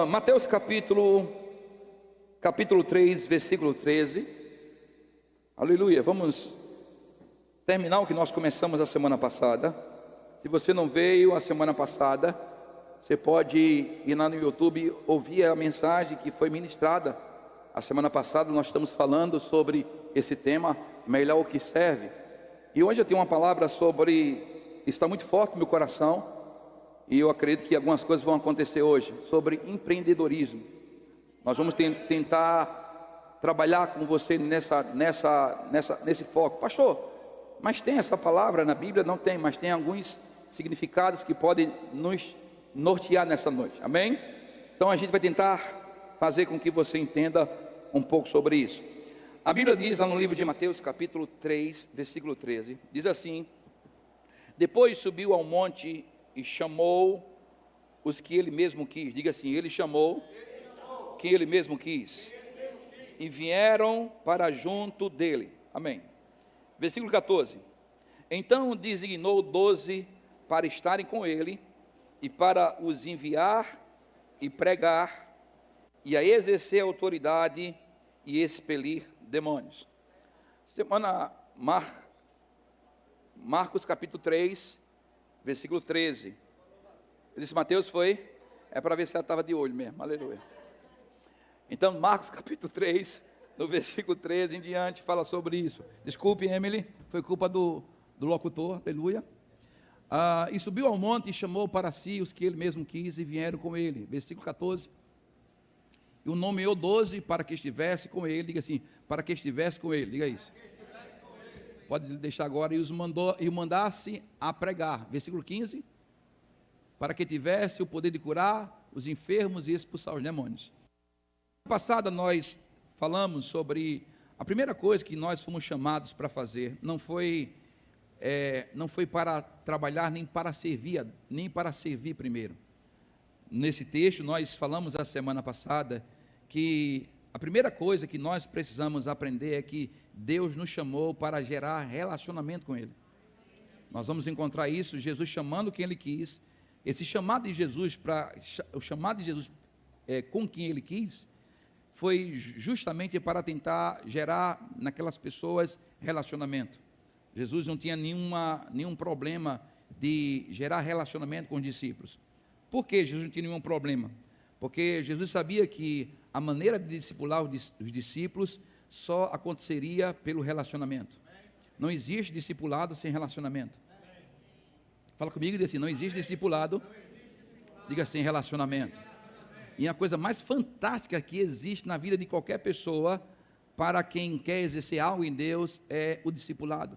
Mateus capítulo 3, versículo 13. Aleluia. Vamos terminar o que nós começamos a semana passada. Se você não veio a semana passada, você pode ir lá no YouTube ouvir a mensagem que foi ministrada a semana passada. Nós estamos falando sobre esse tema, melhor o que serve. E hoje eu tenho uma palavra está muito forte no meu coração, e eu acredito que algumas coisas vão acontecer hoje, sobre empreendedorismo. Nós vamos tentar trabalhar com você nesse foco. Pastor, mas tem essa palavra na Bíblia? Não tem, mas tem alguns significados que podem nos nortear nessa noite, amém? Então a gente vai tentar fazer com que você entenda um pouco sobre isso. A Bíblia diz lá no livro de Mateus capítulo 3, versículo 13, diz assim: depois subiu ao monte e chamou os que ele mesmo quis. Diga assim: ele chamou quem ele mesmo quis, e vieram para junto dele, amém. Versículo 14: então designou 12 para estarem com ele, e para os enviar e pregar, e a exercer autoridade e expelir demônios. Marcos capítulo 3, versículo 13. Eu disse Mateus, foi? É para ver se ela estava de olho mesmo, aleluia. Então Marcos capítulo 3, no versículo 13 em diante, fala sobre isso. Desculpe, Emily, foi culpa do locutor, aleluia. E subiu ao monte e chamou para si os que ele mesmo quis, e vieram com ele. Versículo 14. E o nomeou 12 para que estivesse com ele. Diga assim: para que estivesse com ele, diga isso. Pode deixar agora. E o mandasse a pregar. Versículo 15. Para que tivesse o poder de curar os enfermos e expulsar os demônios. Na passada nós falamos sobre a primeira coisa que nós fomos chamados para fazer. Não foi para trabalhar nem para servir primeiro. Nesse texto nós falamos a semana passada que a primeira coisa que nós precisamos aprender é que Deus nos chamou para gerar relacionamento com Ele. Nós vamos encontrar isso, Jesus chamando quem Ele quis. Esse chamado de Jesus, com quem Ele quis, foi justamente para tentar gerar naquelas pessoas relacionamento. Jesus não tinha nenhum problema de gerar relacionamento com os discípulos. Por que Jesus não tinha nenhum problema? Porque Jesus sabia que a maneira de discipular os discípulos só aconteceria pelo relacionamento. Não existe discipulado sem relacionamento. Fala comigo e diga assim: não existe discipulado, diga sem relacionamento. E a coisa mais fantástica que existe na vida de qualquer pessoa, para quem quer exercer algo em Deus, é o discipulado.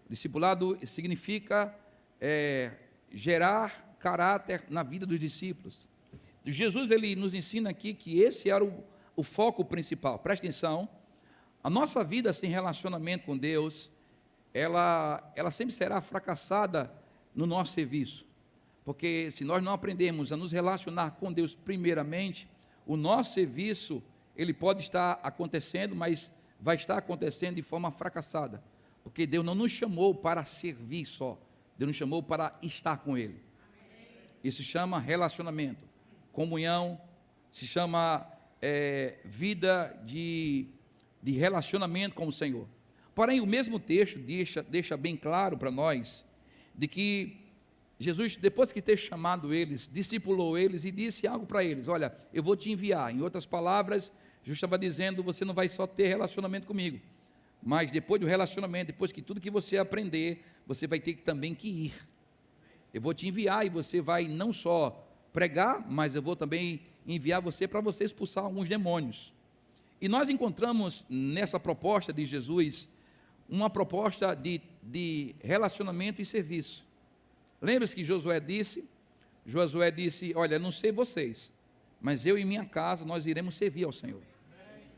Discipulado significa gerar caráter na vida dos discípulos. Jesus, ele nos ensina aqui que esse era o foco principal. Presta atenção, a nossa vida sem relacionamento com Deus, ela sempre será fracassada no nosso serviço, porque se nós não aprendermos a nos relacionar com Deus primeiramente, o nosso serviço, ele pode estar acontecendo, mas vai estar acontecendo de forma fracassada, porque Deus não nos chamou para servir só, Deus nos chamou para estar com Ele. Isso se chama relacionamento, comunhão, se chama vida de relacionamento com o Senhor. Porém, o mesmo texto deixa bem claro para nós, de que Jesus, depois de ter chamado eles, discipulou eles e disse algo para eles: olha, eu vou te enviar. Em outras palavras, Jesus estava dizendo: você não vai só ter relacionamento comigo, mas depois do relacionamento, depois que tudo que você aprender, você vai ter também que ir. Eu vou te enviar e você vai não só pregar, mas eu vou também enviar você para você expulsar alguns demônios. E nós encontramos nessa proposta de Jesus uma proposta de relacionamento e serviço. Lembra-se que Josué disse, olha, não sei vocês, mas eu e minha casa, nós iremos servir ao Senhor.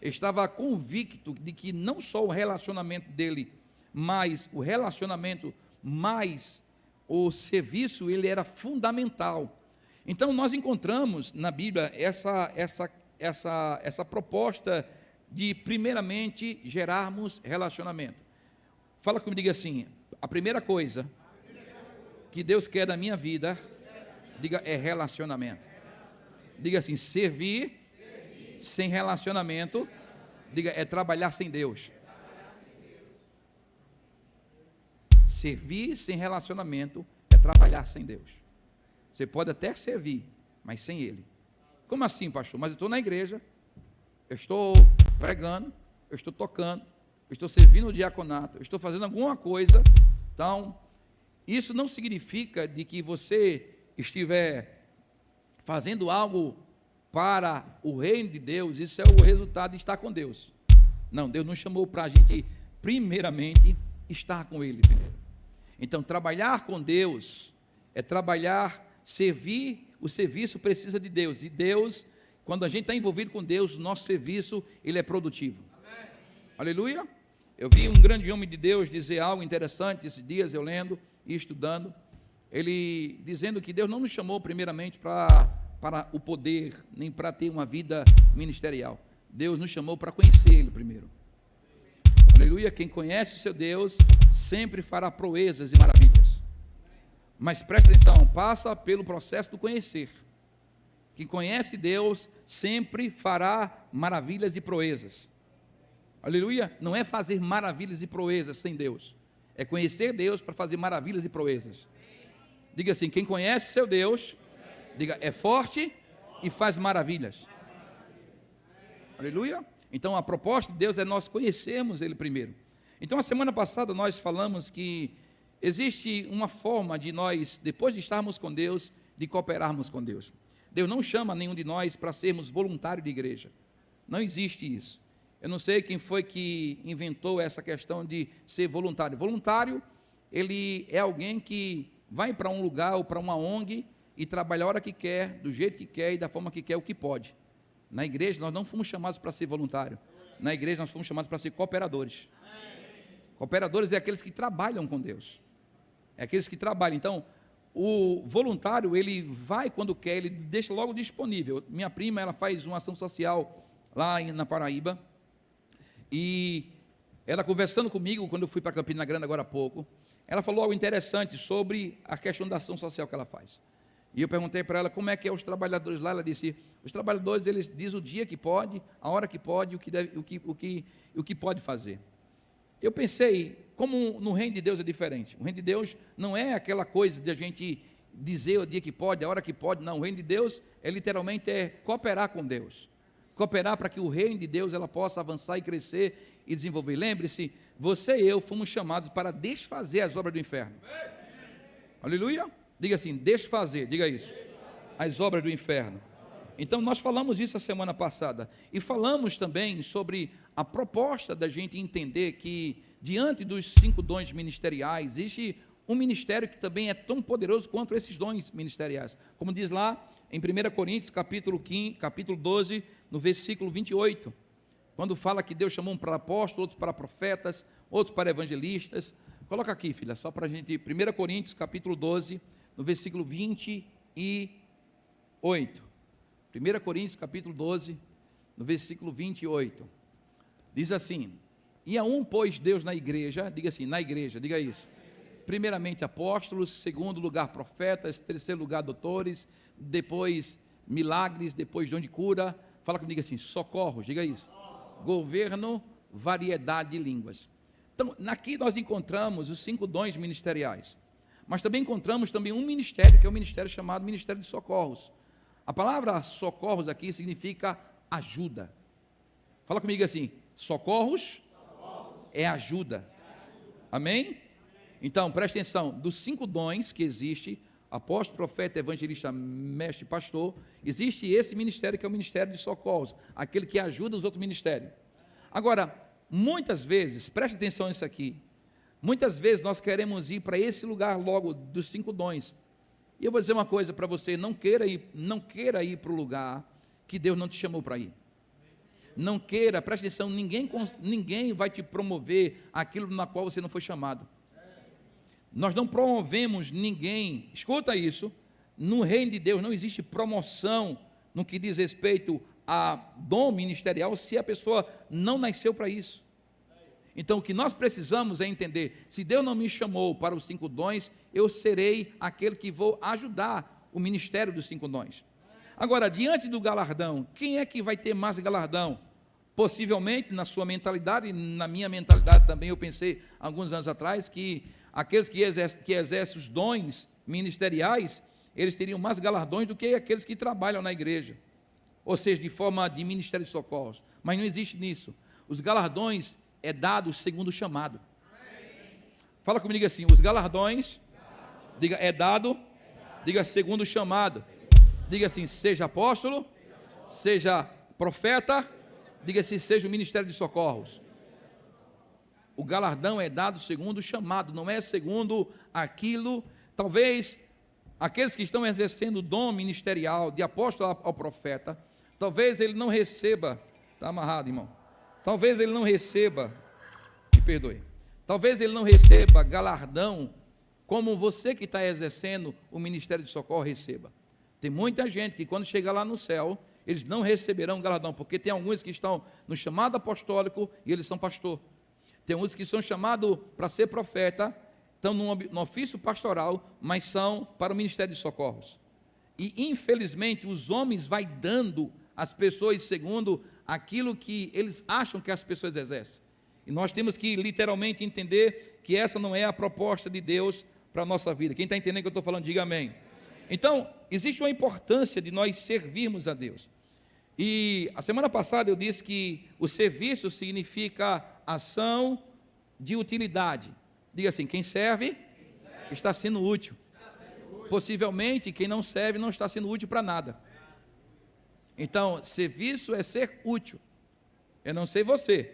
Ele estava convicto de que não só o relacionamento dele, mas o relacionamento, mais o serviço, ele era fundamental. Então nós encontramos na Bíblia essa proposta de primeiramente gerarmos relacionamento. Fala comigo, diga assim: a primeira coisa que Deus quer da minha vida, diga, é relacionamento. Diga assim, servir sem relacionamento, diga, é trabalhar sem Deus. Servir sem relacionamento é trabalhar sem Deus. Você pode até servir, mas sem Ele. Como assim, pastor? Mas eu estou na igreja, eu estou pregando, eu estou tocando, eu estou servindo o diaconato, eu estou fazendo alguma coisa. Então, isso não significa de que você estiver fazendo algo para o reino de Deus, isso é o resultado de estar com Deus. Não, Deus nos chamou para a gente, primeiramente, estar com Ele primeiro. Então, trabalhar com Deus é trabalhar, servir, o serviço precisa de Deus. E Deus, quando a gente está envolvido com Deus, o nosso serviço, ele é produtivo. Amém. Aleluia. Eu vi um grande homem de Deus dizer algo interessante esses dias, eu lendo e estudando. Ele dizendo que Deus não nos chamou primeiramente para o poder, nem para ter uma vida ministerial. Deus nos chamou para conhecer Ele primeiro. Aleluia. Quem conhece o seu Deus sempre fará proezas e maravilhas. Mas presta atenção, passa pelo processo do conhecer. Quem conhece Deus sempre fará maravilhas e proezas. Aleluia. Não é fazer maravilhas e proezas sem Deus. É conhecer Deus para fazer maravilhas e proezas. Diga assim, quem conhece seu Deus, diga, é forte e faz maravilhas. Aleluia. Então a proposta de Deus é nós conhecermos Ele primeiro. Então a semana passada nós falamos que existe uma forma de nós, depois de estarmos com Deus, de cooperarmos com Deus. Deus não chama nenhum de nós para sermos voluntários de igreja. Não existe isso. Eu não sei quem foi que inventou essa questão de ser voluntário. Voluntário, ele é alguém que vai para um lugar ou para uma ONG e trabalha a hora que quer, do jeito que quer e da forma que quer, o que pode. Na igreja nós não fomos chamados para ser voluntário. Na igreja nós fomos chamados para ser cooperadores. Cooperadores é aqueles que trabalham com Deus. É aqueles que trabalham. Então, o voluntário, ele vai quando quer, ele deixa logo disponível. Minha prima, ela faz uma ação social lá na Paraíba. E ela conversando comigo, quando eu fui para Campina Grande agora há pouco, ela falou algo interessante sobre a questão da ação social que ela faz. E eu perguntei para ela como é que é os trabalhadores lá. Ela disse, os trabalhadores, eles dizem o dia que pode, a hora que pode, o que pode fazer. Eu pensei, como no reino de Deus é diferente. O reino de Deus não é aquela coisa de a gente dizer o dia que pode, a hora que pode. Não, o reino de Deus literalmente cooperar com Deus. Cooperar para que o reino de Deus ela possa avançar e crescer e desenvolver. Lembre-se, você e eu fomos chamados para desfazer as obras do inferno. Aleluia. Diga assim, desfazer, diga isso. As obras do inferno. Então nós falamos isso a semana passada. E falamos também sobre a proposta da gente entender que diante dos 5 dons ministeriais, existe um ministério que também é tão poderoso quanto esses dons ministeriais. Como diz lá em 1 Coríntios, capítulo 12, no versículo 28, quando fala que Deus chamou um para apóstolos, outros para profetas, outros para evangelistas. Coloca aqui, filha, só para a gente, 1 Coríntios, capítulo 12, no versículo 28. 1 Coríntios, capítulo 12, no versículo 28. Diz assim, e a um pôs Deus na igreja, diga assim, na igreja, diga isso. Primeiramente apóstolos, segundo lugar profetas, terceiro lugar doutores, depois milagres, depois dom de cura. Fala comigo assim, socorros, diga isso. Governo, variedade de línguas. Então, aqui nós encontramos os 5 dons ministeriais. Mas também encontramos também um ministério, que é o ministério chamado Ministério de Socorros. A palavra socorros aqui significa ajuda. Fala comigo assim, socorros é ajuda. Amém? Então, presta atenção, dos 5 dons que existe, apóstolo, profeta, evangelista, mestre, pastor, existe esse ministério que é o ministério de socorros, aquele que ajuda os outros ministérios. Agora, muitas vezes, preste atenção nisso aqui, muitas vezes nós queremos ir para esse lugar logo dos 5 dons. E eu vou dizer uma coisa para você, não queira ir para o lugar que Deus não te chamou para ir. Não queira, preste atenção, ninguém vai te promover aquilo na qual você não foi chamado. Nós não promovemos ninguém, escuta isso, no reino de Deus não existe promoção no que diz respeito a dom ministerial se a pessoa não nasceu para isso. Então o que nós precisamos é entender, se Deus não me chamou para os 5 dons, eu serei aquele que vou ajudar o ministério dos 5 dons. Agora, diante do galardão, quem é que vai ter mais galardão? Possivelmente, na sua mentalidade, e na minha mentalidade também, eu pensei, alguns anos atrás, que aqueles que exercem os dons ministeriais, eles teriam mais galardões do que aqueles que trabalham na igreja, ou seja, de forma de ministério de socorros. Mas não existe nisso. Os galardões é dado segundo o chamado. Fala comigo assim, os galardões, diga, é dado, diga, segundo o chamado. Diga assim, seja apóstolo, seja profeta, diga assim, seja o ministério de socorros. O galardão é dado segundo o chamado, não é segundo aquilo. Talvez aqueles que estão exercendo o dom ministerial de apóstolo ao profeta, talvez ele não receba, está amarrado, irmão, talvez ele não receba, me perdoe, talvez ele não receba galardão como você que está exercendo o ministério de socorro receba. Tem muita gente que quando chegar lá no céu, eles não receberão galardão, porque tem alguns que estão no chamado apostólico e eles são pastor. Tem uns que são chamados para ser profeta, estão no ofício pastoral, mas são para o ministério de socorros. E infelizmente os homens vão dando às pessoas segundo aquilo que eles acham que as pessoas exercem. E nós temos que literalmente entender que essa não é a proposta de Deus para a nossa vida. Quem está entendendo o que eu estou falando, diga amém. Então, existe uma importância de nós servirmos a Deus. E a semana passada eu disse que o serviço significa ação de utilidade. Diga assim, quem serve está sendo útil. Possivelmente, quem não serve não está sendo útil para nada. Então, serviço é ser útil. Eu não sei você,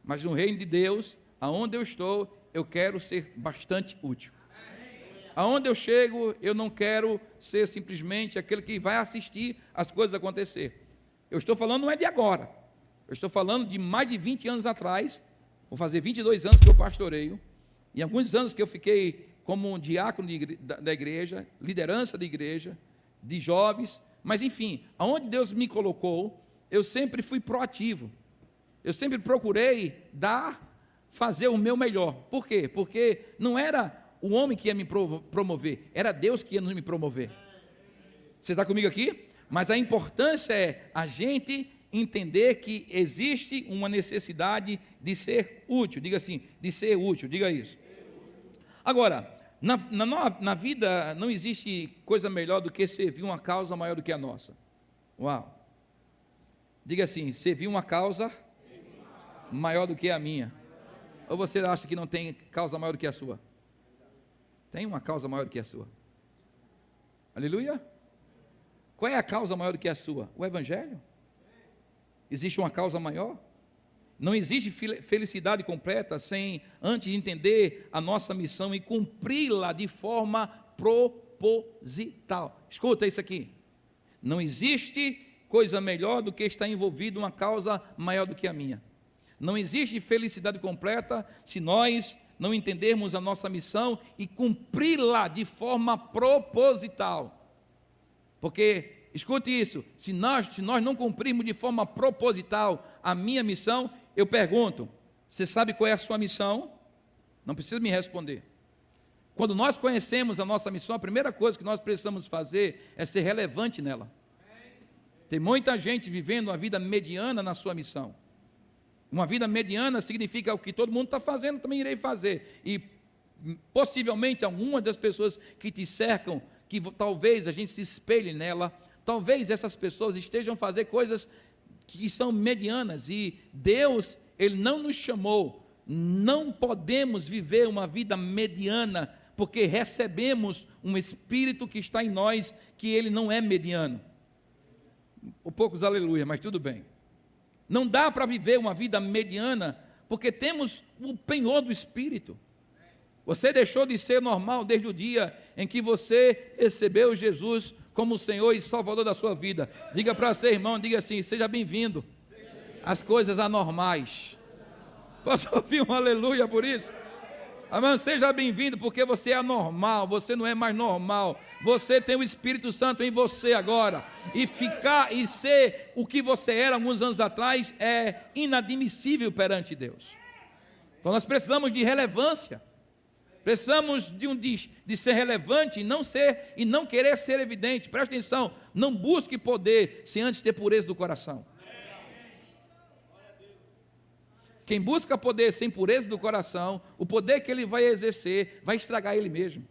mas no reino de Deus, aonde eu estou, eu quero ser bastante útil. Aonde eu chego, eu não quero ser simplesmente aquele que vai assistir as coisas acontecer. Eu estou falando não é de agora. Eu estou falando de mais de 20 anos atrás. Vou fazer 22 anos que eu pastoreio. E alguns anos que eu fiquei como um diácono da igreja, liderança da igreja, de jovens. Mas enfim, aonde Deus me colocou, eu sempre fui proativo. Eu sempre procurei fazer o meu melhor. Por quê? Porque não era o homem que ia me promover, era Deus que ia me promover. Você está comigo aqui? Mas a importância é a gente entender que existe uma necessidade de ser útil. Diga assim, de ser útil, diga isso. Agora, na vida não existe coisa melhor do que servir uma causa maior do que a nossa. Uau! Diga assim, servir uma causa maior do que a minha. Ou você acha que não tem causa maior do que a sua? Tem uma causa maior do que a sua. Aleluia. Qual é a causa maior do que a sua? O Evangelho. Existe uma causa maior? Não existe felicidade completa sem antes entender a nossa missão e cumpri-la de forma proposital. Escuta isso aqui. Não existe coisa melhor do que estar envolvido em uma causa maior do que a minha. Não existe felicidade completa se nós não entendermos a nossa missão e cumpri-la de forma proposital. Porque, escute isso, se nós não cumprirmos de forma proposital a minha missão, eu pergunto, você sabe qual é a sua missão? Não precisa me responder. Quando nós conhecemos a nossa missão, a primeira coisa que nós precisamos fazer é ser relevante nela. Tem muita gente vivendo uma vida mediana na sua missão. Uma vida mediana significa o que todo mundo está fazendo, também irei fazer. E possivelmente algumas das pessoas que te cercam, que talvez a gente se espelhe nela, talvez essas pessoas estejam fazendo coisas que são medianas. E Deus, Ele não nos chamou, não podemos viver uma vida mediana, porque recebemos um Espírito que está em nós, que Ele não é mediano. Poucos aleluia, mas tudo bem. Não dá para viver uma vida mediana, porque temos o penhor do Espírito. Você deixou de ser normal desde o dia em que você recebeu Jesus como o Senhor e Salvador da sua vida. Diga para seu irmão, diga assim, seja bem-vindo às coisas anormais. Posso ouvir um aleluia por isso? Amém? Seja bem-vindo, porque você é anormal, você não é mais normal. Você tem o Espírito Santo em você agora. E ficar e ser o que você era alguns anos atrás é inadmissível perante Deus. Então nós precisamos de relevância. Precisamos de ser relevante e não querer ser evidente. Presta atenção, não busque poder sem antes ter pureza do coração. Quem busca poder sem pureza do coração, o poder que ele vai exercer vai estragar ele mesmo.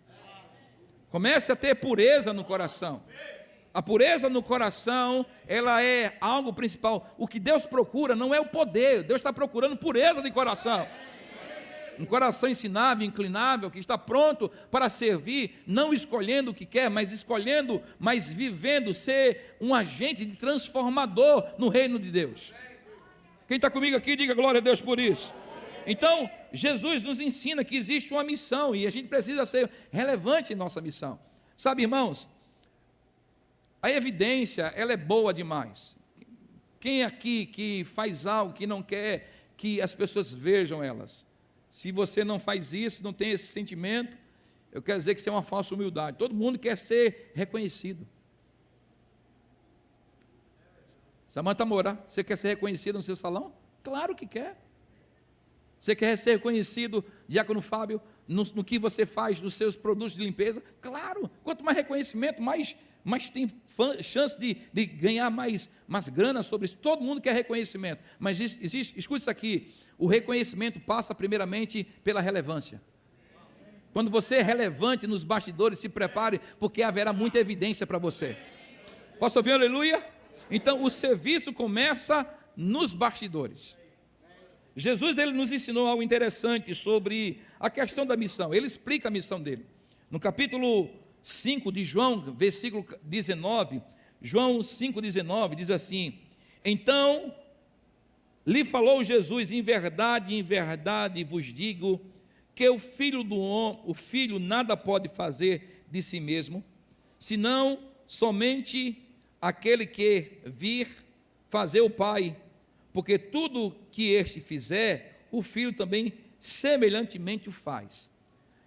Comece a ter pureza no coração. A pureza no coração, ela é algo principal. O que Deus procura não é o poder, Deus está procurando pureza de coração. Um coração ensinável, inclinável, que está pronto para servir, não escolhendo o que quer, mas escolhendo, mas vivendo, ser um agente de transformador no reino de Deus. Quem está comigo aqui, diga glória a Deus por isso. Então, Jesus nos ensina que existe uma missão e a gente precisa ser relevante em nossa missão. Sabe, irmãos, a evidência, ela é boa demais. Quem aqui que faz algo que não quer que as pessoas vejam elas? Se você não faz isso, não tem esse sentimento, eu quero dizer que isso é uma falsa humildade. Todo mundo quer ser reconhecido. Samanta Moura, você quer ser reconhecido no seu salão? Claro que quer. Você quer ser reconhecido, Diácono Fábio, no que você faz, nos seus produtos de limpeza? Claro, quanto mais reconhecimento, mais tem chance de ganhar mais grana sobre isso. Todo mundo quer reconhecimento, mas escute isso aqui, o reconhecimento passa primeiramente pela relevância. Quando você é relevante nos bastidores, se prepare, porque haverá muita evidência para você. Posso ouvir aleluia? Então, o serviço começa nos bastidores. Jesus, ele nos ensinou algo interessante sobre a questão da missão. Ele explica a missão dele. No capítulo 5 de João, versículo 19, João 5,19, diz assim: então, lhe falou Jesus, em verdade vos digo, que o filho nada pode fazer de si mesmo, senão somente aquele que vir fazer o Pai, porque tudo que este fizer, o Filho também semelhantemente o faz.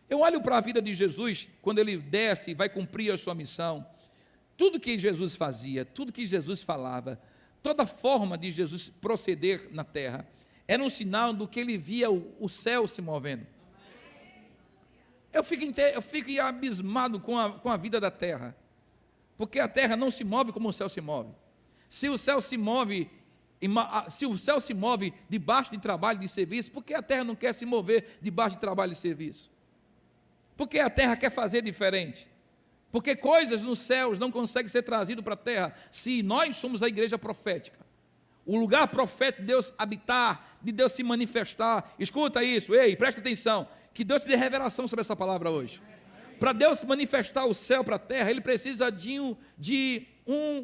Eu olho para a vida de Jesus, quando ele desce e vai cumprir a sua missão, tudo que Jesus fazia, tudo que Jesus falava, toda forma de Jesus proceder na terra, era um sinal do que ele via o céu se movendo. Eu fico abismado com a vida da terra, porque a terra não se move como o céu se move. Se o céu se move debaixo de trabalho e de serviço, por que a terra não quer se mover debaixo de trabalho e serviço? Porque a terra quer fazer diferente. Porque coisas nos céus não conseguem ser trazidas para a terra, se nós somos a igreja profética. O lugar profético de Deus habitar, de Deus se manifestar. Escuta isso, ei, presta atenção, que Deus te dê revelação sobre essa palavra hoje. Para Deus manifestar o céu para a terra, Ele precisa de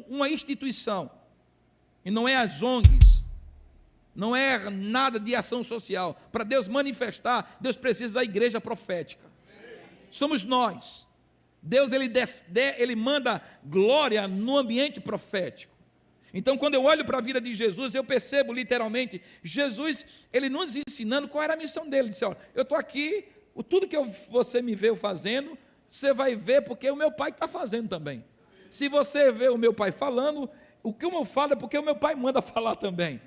uma instituição. E não é as ONGs, não é nada de ação social. Para Deus manifestar, Deus precisa da igreja profética. Somos nós. Deus, Ele manda glória no ambiente profético. Então, quando eu olho para a vida de Jesus, eu percebo literalmente, Jesus, Ele nos ensinando qual era a missão dele. Ele disse, olha, eu estou aqui, tudo que você me vê fazendo, você vai ver porque o meu pai está fazendo também. Se você vê o meu pai falando, o que eu falo é porque o meu pai manda falar também.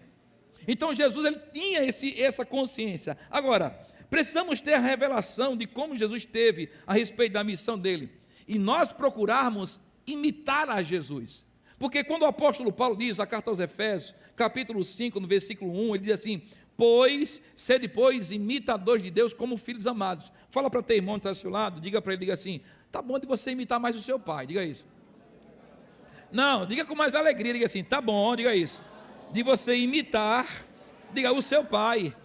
Então Jesus, ele tinha essa consciência. Agora, precisamos ter a revelação de como Jesus teve a respeito da missão dele. E nós procurarmos imitar a Jesus. Porque quando o apóstolo Paulo diz, a carta aos Efésios, capítulo 5, no versículo 1, ele diz assim, sede, pois, imitadores de Deus como filhos amados. Fala para teu irmão que está ao seu lado, diga para ele, diga assim, tá bom de você imitar mais o seu pai, diga isso. Não, diga com mais alegria, diga assim, tá bom, diga isso. De você imitar, diga, o seu pai.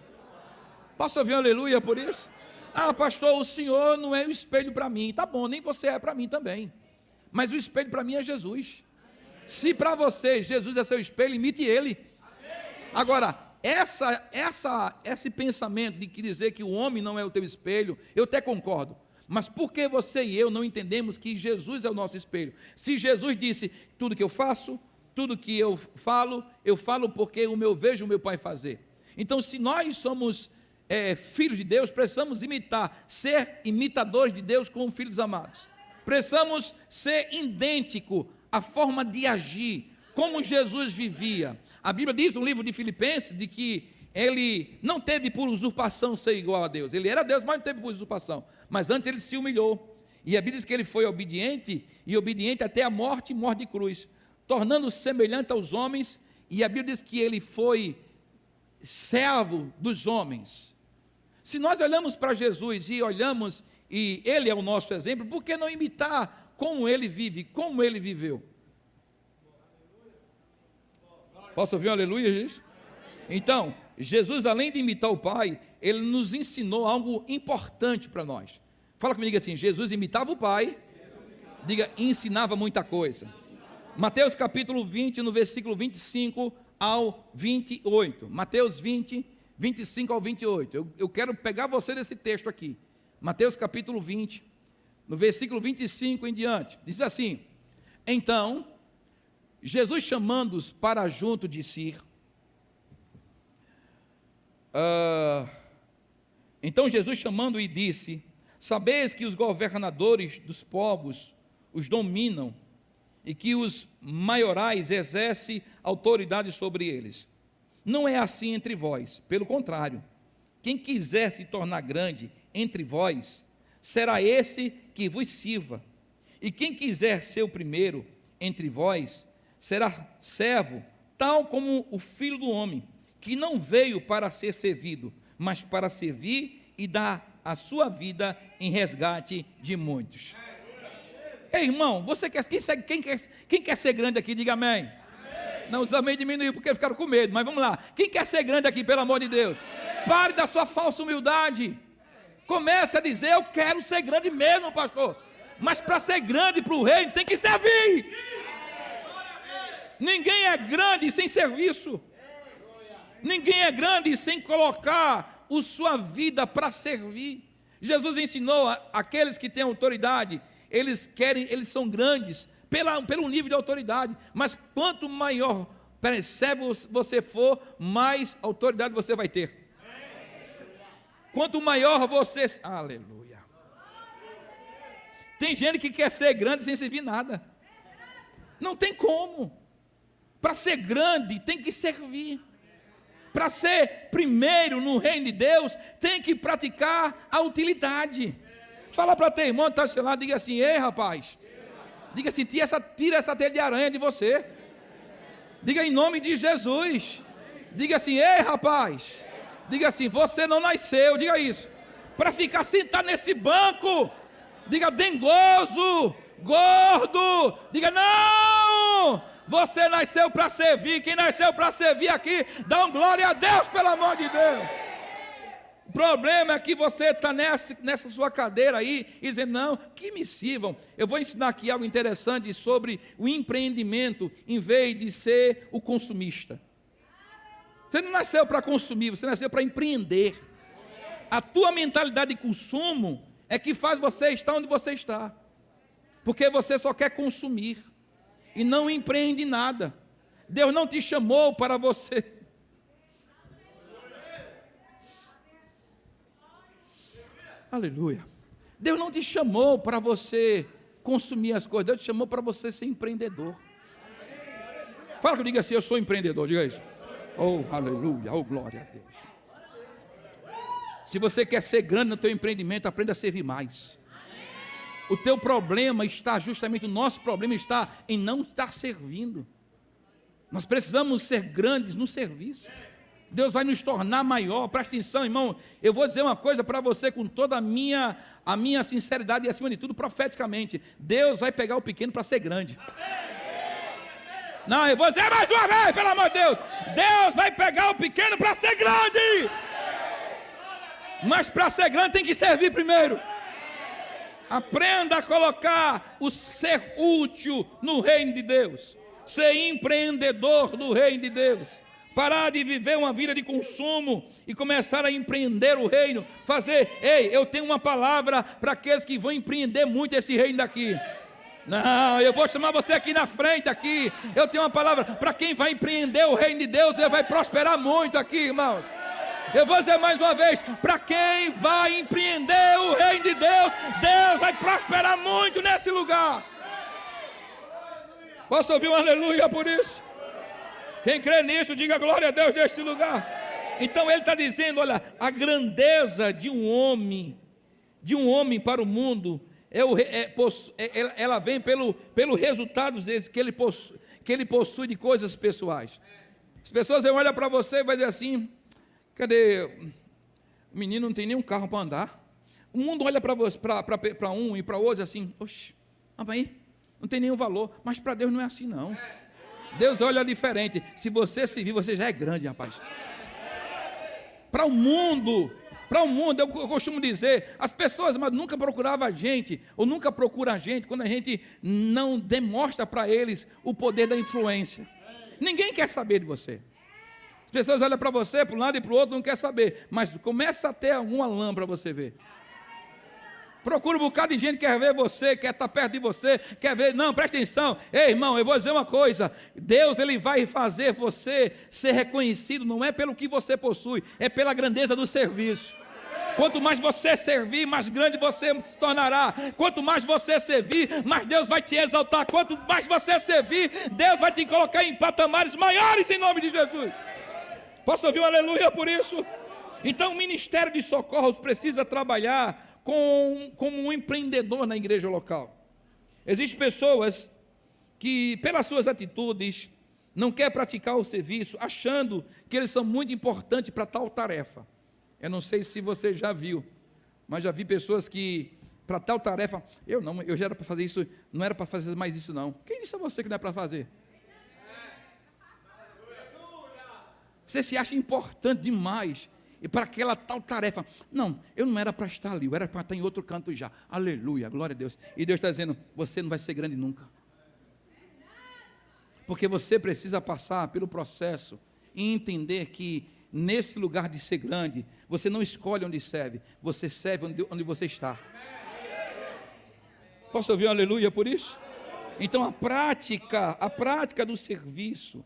Posso ouvir um aleluia por isso? Ah, pastor, o senhor não é o espelho para mim. Tá bom, nem você é para mim também. Mas o espelho para mim é Jesus. Se para você Jesus é seu espelho, imite ele. Agora, esse pensamento de que dizer que o homem não é o teu espelho, eu até concordo. Mas por que você e eu não entendemos que Jesus é o nosso espelho? Se Jesus disse, tudo que eu faço, tudo que eu falo porque eu vejo o meu pai fazer. Então, se nós somos filhos de Deus, precisamos ser imitadores de Deus como filhos amados. Precisamos ser idêntico à forma de agir, como Jesus vivia. A Bíblia diz no livro de Filipenses de que ele não teve por usurpação ser igual a Deus. Ele era Deus, mas não teve por usurpação. Mas antes ele se humilhou. E a Bíblia diz que ele foi obediente, e obediente até a morte e morte de cruz. tornando-se semelhante aos homens, e a Bíblia diz que ele foi servo dos homens. Se nós olhamos para Jesus e olhamos, e ele é o nosso exemplo, por que não imitar como ele vive, como ele viveu? Posso ouvir um aleluia, gente? Então, Jesus, além de imitar o Pai, ele nos ensinou algo importante para nós. Fala comigo assim: Jesus imitava o Pai, diga, ensinava muita coisa. Mateus capítulo 20, no versículo 25 ao 28. Mateus 20, 25 ao 28. Eu quero pegar você desse texto aqui. Mateus capítulo 20, no versículo 25 em diante. Diz assim: então, Jesus chamando-os para junto de si, então Jesus chamando e disse: sabeis que os governadores dos povos os dominam, e que os maiorais exercem autoridade sobre eles. Não é assim entre vós, pelo contrário, quem quiser se tornar grande entre vós, será esse que vos sirva, e quem quiser ser o primeiro entre vós, será servo, tal como o Filho do Homem, que não veio para ser servido, mas para servir e dar a sua vida em resgate de muitos. Ei, irmão, você quer, quem quer ser grande aqui, diga amém. Amém. Não, os amém diminuiu porque ficaram com medo, mas vamos lá. Quem quer ser grande aqui, pelo amor de Deus? Amém. Pare da sua falsa humildade. Comece a dizer: eu quero ser grande mesmo, pastor. Mas para ser grande para o reino tem que servir. Ninguém é grande sem serviço. Ninguém é grande sem colocar a sua vida para servir. Jesus ensinou aqueles que têm autoridade, eles são grandes pelo nível de autoridade, mas quanto maior você for, mais autoridade você vai ter. Quanto maior você... Aleluia. Tem gente que quer ser grande sem servir nada. Não tem como. Para ser grande tem que servir. Para ser primeiro no reino de Deus, tem que praticar a utilidade. Fala para teu irmão que está ao seu lado, diga assim: ei, rapaz. Diga assim: tira essa teia de aranha de você. Diga em nome de Jesus. Diga assim: ei, rapaz. Diga assim: você não nasceu, diga isso, para ficar sentado nesse banco. Diga: dengoso, gordo. Diga: não, você nasceu para servir. Quem nasceu para servir aqui, dá um glória a Deus, pelo amor de Deus. O problema é que você está nessa sua cadeira aí e dizendo: não, que me sirvam. Eu vou ensinar aqui algo interessante sobre o empreendimento, em vez de ser o consumista. Você não nasceu para consumir, você nasceu para empreender. A tua mentalidade de consumo é que faz você estar onde você está, porque você só quer consumir e não empreende nada. Deus não te chamou para você. Aleluia. Deus não te chamou para você consumir as coisas, Deus te chamou para você ser empreendedor. Fala comigo assim: eu sou empreendedor, diga isso. Oh, aleluia, oh, glória a Deus. Se você quer ser grande no teu empreendimento, aprenda a servir mais. O teu problema está justamente, o nosso problema está em não estar servindo. Nós precisamos ser grandes no serviço. Deus vai nos tornar maior. Presta atenção, irmão. Eu vou dizer uma coisa para você com toda a minha sinceridade e, acima de tudo, profeticamente. Deus vai pegar o pequeno para ser grande. Não, eu vou dizer mais uma vez, pelo amor de Deus. Deus vai pegar o pequeno para ser grande. Mas para ser grande tem que servir primeiro. Aprenda a colocar o ser útil no reino de Deus. Ser empreendedor do reino de Deus. Parar de viver uma vida de consumo e começar a empreender o reino. Ei, eu tenho uma palavra para aqueles que vão empreender muito esse reino daqui. Não, eu vou chamar você aqui na frente aqui. Eu tenho uma palavra para quem vai empreender o reino de Deus. Deus vai prosperar muito aqui, irmãos. Eu vou dizer mais uma vez: para quem vai empreender o reino de Deus, Deus vai prosperar muito nesse lugar. Posso ouvir um aleluia por isso? Quem crê nisso, diga glória a Deus nesse lugar. Então ele está dizendo: olha, a grandeza de um homem para o mundo, ela vem pelo resultado que que ele possui de coisas pessoais. As pessoas olham para você e vão dizer assim: cadê? O menino não tem nem um carro para andar. O mundo olha para um e para outro assim: oxe, aí, não tem nenhum valor. Mas para Deus não é assim, não. Deus olha diferente. Se você se vir, você já é grande, rapaz. Para o mundo, eu costumo dizer, as pessoas mas nunca procuravam a gente, ou nunca procuram a gente, quando a gente não demonstra para eles o poder da influência. Ninguém quer saber de você. As pessoas olham para você, para um lado e para o outro, não quer saber, mas começa a ter alguma lã para você ver. Procura um bocado de gente que quer ver você, quer estar perto de você, quer ver, não, presta atenção, ei irmão, eu vou dizer uma coisa, Deus ele vai fazer você ser reconhecido, não é pelo que você possui, é pela grandeza do serviço. Quanto mais você servir, mais grande você se tornará. Quanto mais você servir, mais Deus vai te exaltar. Quanto mais você servir, Deus vai te colocar em patamares maiores em nome de Jesus. Posso ouvir um aleluia por isso? Então o Ministério de Socorros precisa trabalhar como um empreendedor na igreja local. Existem pessoas que, pelas suas atitudes, não querem praticar o serviço, achando que eles são muito importantes para tal tarefa. Eu não sei se você já viu, mas já vi pessoas que, para tal tarefa, eu já era para fazer isso, não era para fazer mais isso não. Quem disse a você que não é para fazer? Você se acha importante demais e para aquela tal tarefa. Não, eu não era para estar ali, eu era para estar em outro canto já. Aleluia, glória a Deus. E Deus está dizendo, você não vai ser grande nunca. Porque você precisa passar pelo processo e entender que nesse lugar de ser grande, você não escolhe onde serve, você serve onde você está. Posso ouvir um aleluia por isso? Então a prática do serviço,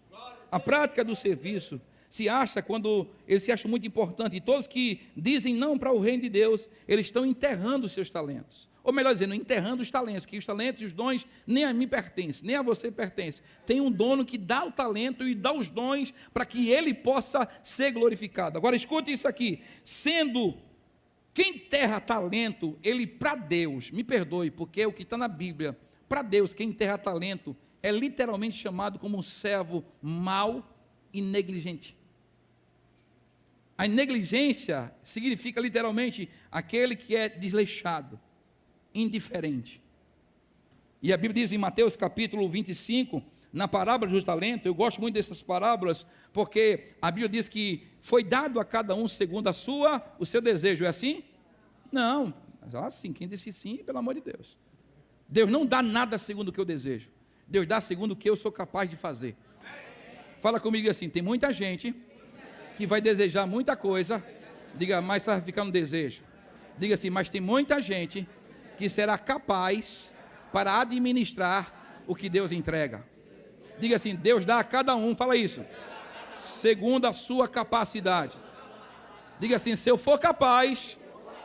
se acha quando ele se acha muito importante, e todos que dizem não para o reino de Deus, eles estão enterrando os seus talentos, ou melhor dizendo, enterrando os talentos, que os talentos e os dons nem a mim pertencem, nem a você pertencem. Tem um dono que dá o talento e dá os dons para que ele possa ser glorificado. Agora escute isso aqui, sendo quem enterra talento, ele para Deus, me perdoe, porque é o que está na Bíblia, para Deus quem enterra talento é literalmente chamado como um servo mau e negligente. A negligência significa literalmente aquele que é desleixado, indiferente. E a Bíblia diz em Mateus capítulo 25, na parábola do talento, eu gosto muito dessas parábolas, porque a Bíblia diz que foi dado a cada um segundo o seu desejo, é assim? Não, assim, quem disse sim, pelo amor de Deus. Deus não dá nada segundo o que eu desejo, Deus dá segundo o que eu sou capaz de fazer. Fala comigo assim, tem muita gente que vai desejar muita coisa, diga, mas vai ficar no desejo. Diga assim, mas tem muita gente que será capaz para administrar o que Deus entrega. Diga assim, Deus dá a cada um, fala isso, segundo a sua capacidade. Diga assim, se eu for capaz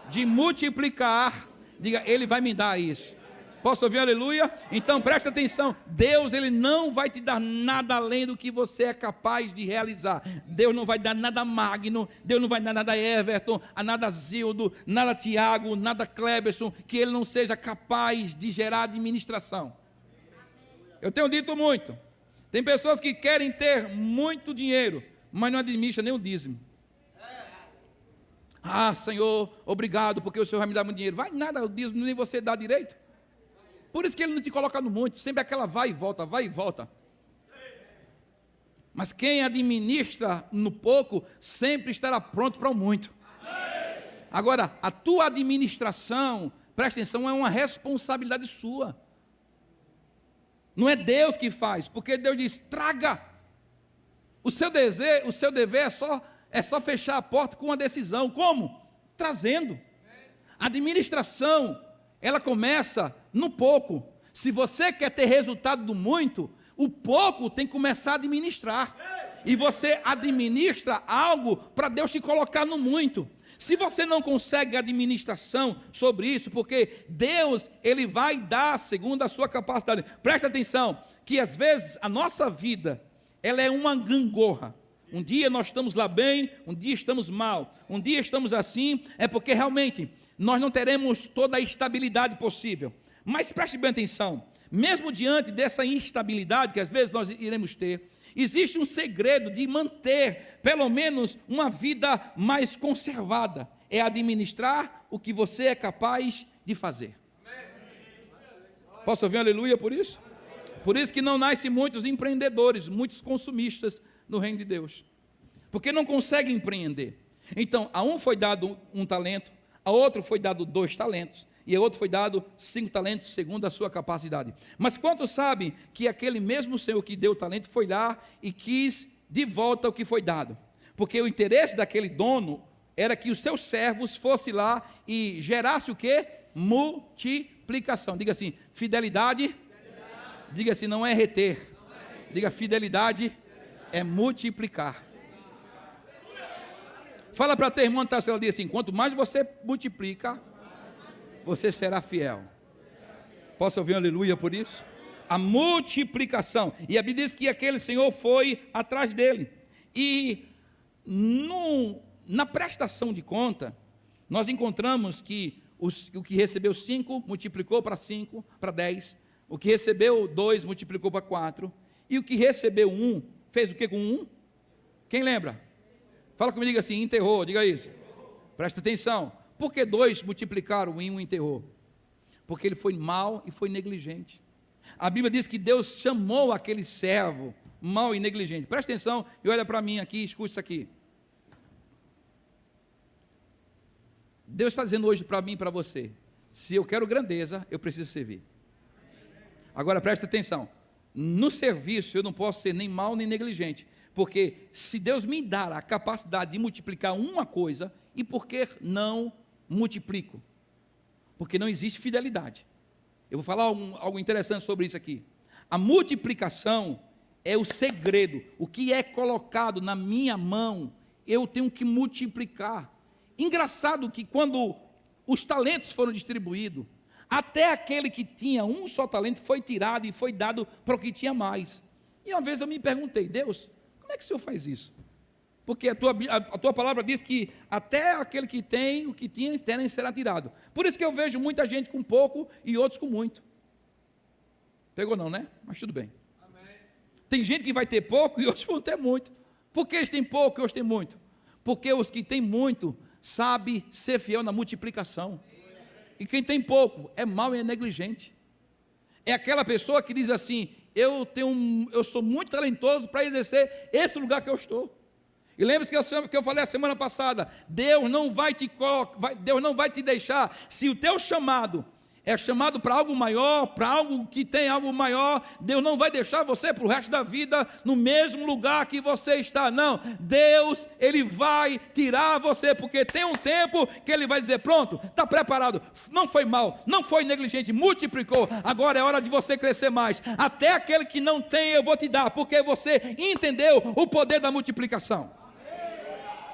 de multiplicar, diga, Ele vai me dar isso. Posso ouvir aleluia? Então presta atenção, Deus ele não vai te dar nada além do que você é capaz de realizar. Deus não vai dar nada Magno, Deus não vai dar nada Everton, nada Zildo, nada Tiago, nada Cleberson, que ele não seja capaz de gerar administração. Eu tenho dito muito, tem pessoas que querem ter muito dinheiro, mas não administram nem o dízimo. Ah, Senhor, obrigado, porque o Senhor vai me dar muito dinheiro. Vai nada, o dízimo nem você dá direito. Por isso que ele não te coloca no monte, sempre aquela vai e volta, vai e volta. Mas quem administra no pouco, sempre estará pronto para o muito. Agora, a tua administração, presta atenção, é uma responsabilidade sua. Não é Deus que faz, porque Deus diz, traga. O seu dever é só fechar a porta com uma decisão. Como? Trazendo. A administração, ela começa no pouco. Se você quer ter resultado do muito, o pouco tem que começar a administrar. E você administra algo para Deus te colocar no muito. Se você não consegue administração sobre isso, porque Deus, Ele vai dar segundo a sua capacidade. Presta atenção, que às vezes a nossa vida, ela é uma gangorra. Um dia nós estamos lá bem, um dia estamos mal. Um dia estamos assim, é porque realmente nós não teremos toda a estabilidade possível. Mas preste bem atenção, mesmo diante dessa instabilidade que às vezes nós iremos ter, existe um segredo de manter, pelo menos, uma vida mais conservada. É administrar o que você é capaz de fazer. Posso ouvir um aleluia por isso? Por isso que não nascem muitos empreendedores, muitos consumistas no reino de Deus. Porque não conseguem empreender. Então, a um foi dado um talento, a outro foi dado 2 talentos, e a outro foi dado 5 talentos, segundo a sua capacidade. Mas quantos sabem que aquele mesmo Senhor que deu o talento foi lá e quis de volta o que foi dado? Porque o interesse daquele dono era que os seus servos fossem lá e gerasse o quê? Multiplicação. Diga assim, fidelidade. Diga assim, não é reter. Diga, fidelidade é multiplicar. Fala para teu irmão, ela diz assim, quanto mais você multiplica, você será fiel. Posso ouvir um aleluia por isso? A multiplicação. E a Bíblia diz que aquele Senhor foi atrás dele. E na prestação de conta, nós encontramos que o que recebeu 5, multiplicou para 5, para 10. O que recebeu 2, multiplicou para 4. E o que recebeu 1, fez o que com 1? Quem lembra? Fala comigo, diga assim, enterrou, diga isso. Presta atenção. Por que 2 multiplicaram e 1 enterrou? Porque ele foi mau e foi negligente. A Bíblia diz que Deus chamou aquele servo mau e negligente. Presta atenção e olha para mim aqui, escute isso aqui. Deus está dizendo hoje para mim e para você, se eu quero grandeza, eu preciso servir. Agora presta atenção, no serviço eu não posso ser nem mau nem negligente, porque se Deus me dar a capacidade de multiplicar uma coisa, e por que não multiplico? Porque não existe fidelidade. Eu vou falar algo interessante sobre isso aqui. A multiplicação é o segredo, o que é colocado na minha mão, eu tenho que multiplicar. Engraçado que quando os talentos foram distribuídos, até aquele que tinha um só talento foi tirado e foi dado para o que tinha mais. E uma vez eu me perguntei, Deus, como é que o Senhor faz isso? Porque a tua palavra diz que até aquele que tem, o que tinha, será tirado. Por isso que eu vejo muita gente com pouco e outros com muito. Pegou não, né? Mas tudo bem. Amém. Tem gente que vai ter pouco e outros vão ter muito. Por que eles têm pouco e outros têm muito? Porque os que têm muito sabe ser fiel na multiplicação. E quem tem pouco é mau e é negligente. É aquela pessoa que diz assim, eu sou muito talentoso para exercer esse lugar que eu estou. E lembre-se que eu falei a semana passada, Deus não vai te deixar, se o teu chamado é chamado para algo maior, para algo que tem algo maior, Deus não vai deixar você para o resto da vida no mesmo lugar que você está, não. Deus, Ele vai tirar você, porque tem um tempo que Ele vai dizer, pronto, está preparado, não foi mal, não foi negligente, multiplicou, agora é hora de você crescer mais, até aquele que não tem eu vou te dar, porque você entendeu o poder da multiplicação.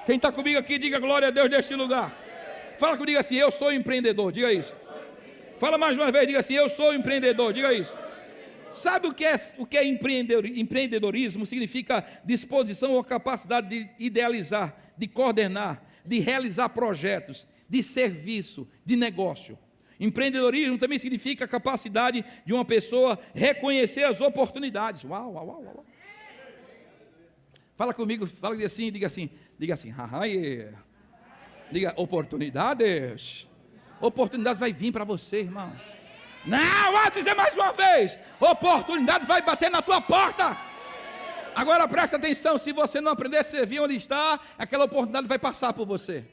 Quem está comigo aqui, diga glória a Deus deste lugar. Fala comigo assim, eu sou empreendedor, diga isso. Fala mais uma vez, diga assim, eu sou empreendedor, diga isso. Sabe o que é empreendedorismo? Significa disposição ou capacidade de idealizar, de coordenar, de realizar projetos, de serviço, de negócio. Empreendedorismo também significa a capacidade de uma pessoa reconhecer as oportunidades. Uau, uau, uau, uau. Fala comigo, fala assim, diga assim, diga oportunidades. Oportunidades vai vir para você, irmão. Não, vou dizer mais uma vez. Oportunidade vai bater na tua porta. Agora presta atenção, se você não aprender a servir onde está, aquela oportunidade vai passar por você.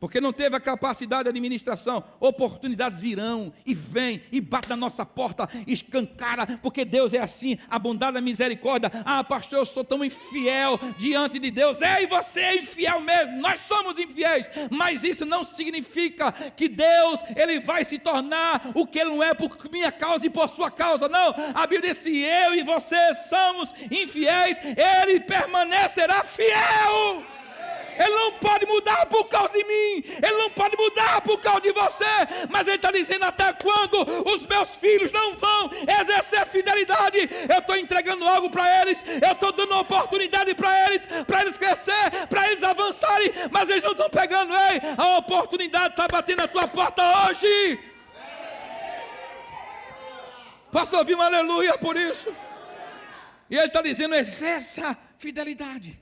Porque não teve a capacidade de administração, oportunidades virão e vêm e batem na nossa porta, escancara, porque Deus é assim, a bondade e a misericórdia. Ah, pastor, eu sou tão infiel diante de Deus. Ei, você é infiel mesmo, nós somos infiéis, mas isso não significa que Deus, Ele vai se tornar o que Ele não é por minha causa e por sua causa, não. A Bíblia diz, se eu e você somos infiéis, Ele permanecerá fiel. Ele não pode mudar por causa de mim, Ele não pode mudar por causa de você, mas Ele está dizendo, até quando os meus filhos não vão exercer fidelidade, eu estou entregando algo para eles, eu estou dando uma oportunidade para eles crescer, para eles avançarem, mas eles não estão pegando. Ei, a oportunidade está batendo na tua porta hoje. Posso ouvir um aleluia por isso? E ele está dizendo, exerça fidelidade.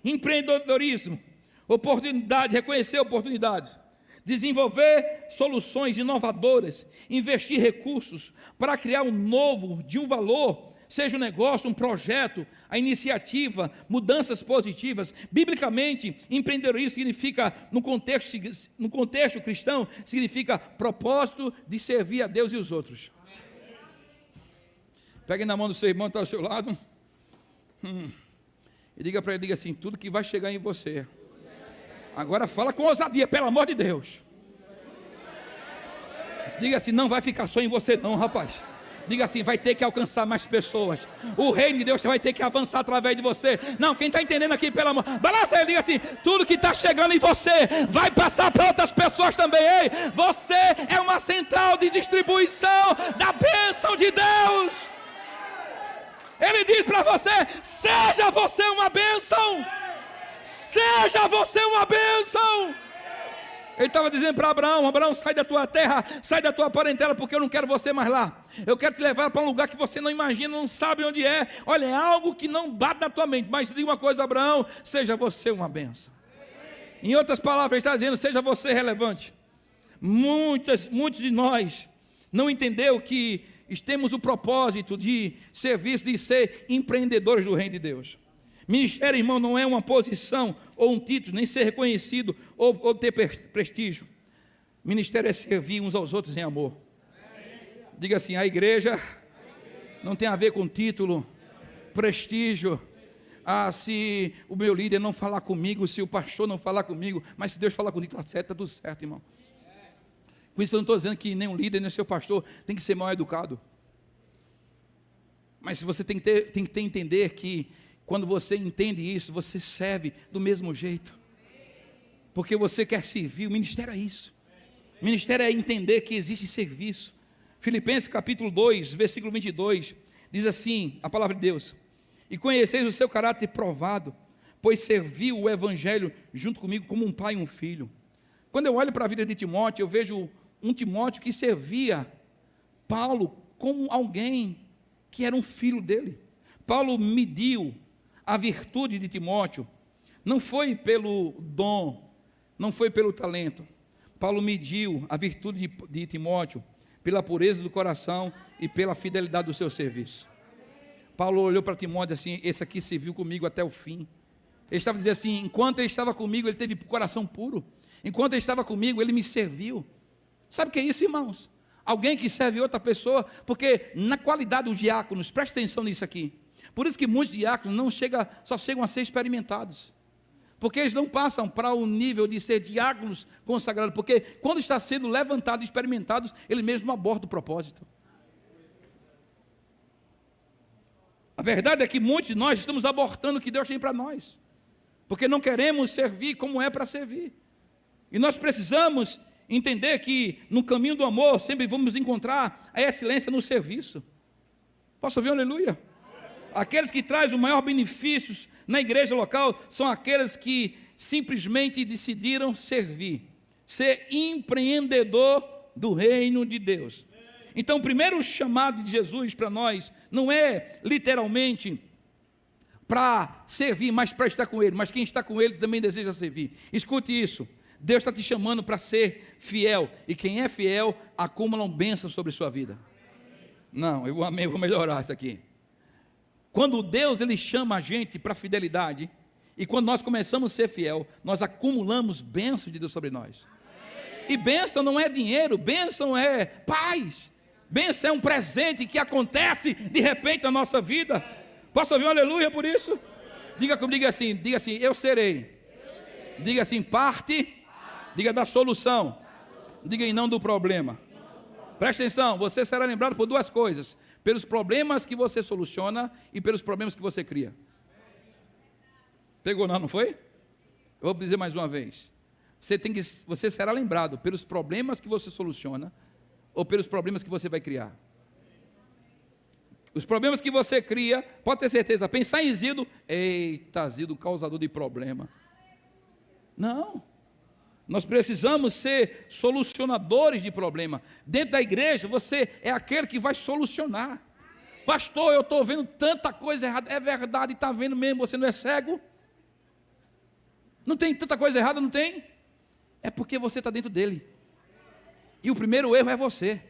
Empreendedorismo, oportunidade, reconhecer oportunidades, desenvolver soluções inovadoras, investir recursos para criar um novo, de um valor, seja um negócio, um projeto, a iniciativa, mudanças positivas. Biblicamente, empreendedorismo significa, no contexto cristão, significa propósito de servir a Deus e os outros. Pegue na mão do seu irmão que está ao seu lado, e diga para ele, diga assim, tudo que vai chegar em você, agora fala com ousadia, pelo amor de Deus. Diga assim, não vai ficar só em você não, rapaz. Diga assim, vai ter que alcançar mais pessoas. O reino de Deus vai ter que avançar através de você. Não, quem está entendendo aqui, pelo amor, balança ele, diga assim, tudo que está chegando em você vai passar para outras pessoas também. Ei, você é uma central de distribuição da bênção de Deus. Ele diz para você, seja você uma bênção. Seja você uma bênção. Ele estava dizendo para Abraão, Abraão, sai da tua terra, sai da tua parentela, porque eu não quero você mais lá. Eu quero te levar para um lugar que você não imagina, não sabe onde é. Olha, é algo que não bate na tua mente. Mas diga uma coisa, Abraão, seja você uma bênção. Em outras palavras, ele está dizendo, seja você relevante. Muitos de nós não entendeu que temos o propósito de serviço, de ser empreendedores do reino de Deus. Ministério, irmão, não é uma posição ou um título, nem ser reconhecido ou ter prestígio. Ministério é servir uns aos outros em amor. Diga assim, a igreja não tem a ver com título, prestígio. Se o meu líder não falar comigo, se o pastor não falar comigo, mas se Deus falar comigo, está certo, está tudo certo, irmão. Com isso eu não estou dizendo que nem o líder, nem o seu pastor tem que ser mal educado. Mas você tem que entender que quando você entende isso, você serve do mesmo jeito. Porque você quer servir, o ministério é isso. O ministério é entender que existe serviço. Filipenses capítulo 2, versículo 22, diz assim, a palavra de Deus, e conheceis o seu caráter provado, pois serviu o evangelho junto comigo como um pai e um filho. Quando eu olho para a vida de Timóteo, eu vejo um Timóteo que servia Paulo como alguém que era um filho dele. Paulo mediu a virtude de Timóteo, não foi pelo dom, não foi pelo talento. Paulo mediu a virtude de Timóteo pela pureza do coração e pela fidelidade do seu serviço. Paulo olhou para Timóteo assim, esse aqui serviu comigo até o fim. Ele estava dizendo assim, enquanto ele estava comigo, ele teve coração puro. Enquanto ele estava comigo, ele me serviu. Sabe o que é isso, irmãos? Alguém que serve outra pessoa, porque na qualidade dos diáconos, preste atenção nisso aqui. Por isso que muitos diáconos só chegam a ser experimentados. Porque eles não passam para o nível de ser diáconos consagrados. Porque quando está sendo levantados e experimentados, ele mesmo não aborda o propósito. A verdade é que muitos de nós estamos abortando o que Deus tem para nós. Porque não queremos servir como é para servir. E nós precisamos entender que no caminho do amor sempre vamos encontrar a excelência no serviço. Posso ouvir um aleluia? Aqueles que trazem o maior benefícios na igreja local são aqueles que simplesmente decidiram servir, ser empreendedor do reino de Deus. Então, o primeiro chamado de Jesus para nós não é literalmente para servir, mas para estar com Ele, mas quem está com Ele também deseja servir. Escute isso, Deus está te chamando para ser fiel, e quem é fiel acumula uma bênção sobre sua vida. Não, eu vou melhorar isso aqui. Quando Deus ele chama a gente para fidelidade, e quando nós começamos a ser fiel, nós acumulamos bênçãos de Deus sobre nós. E bênção não é dinheiro, bênção é paz, bênção é um presente que acontece de repente na nossa vida. Posso ouvir um aleluia por isso? Diga comigo assim, diga assim, eu serei. Diga assim, parte, diga da solução, diga e não do problema. Presta atenção, você será lembrado por duas coisas: pelos problemas que você soluciona e pelos problemas que você cria. Pegou não foi? Eu vou dizer mais uma vez. Você será lembrado pelos problemas que você soluciona ou pelos problemas que você vai criar. Os problemas que você cria, pode ter certeza, pensar em Zildo, eita, Zildo, causador de problema. Não Nós precisamos ser solucionadores de problema. Dentro da igreja, você é aquele que vai solucionar. Pastor, eu estou vendo tanta coisa errada. É verdade, está vendo mesmo, você não é cego? Não tem tanta coisa errada, não tem? É porque você está dentro dele. E o primeiro erro é você.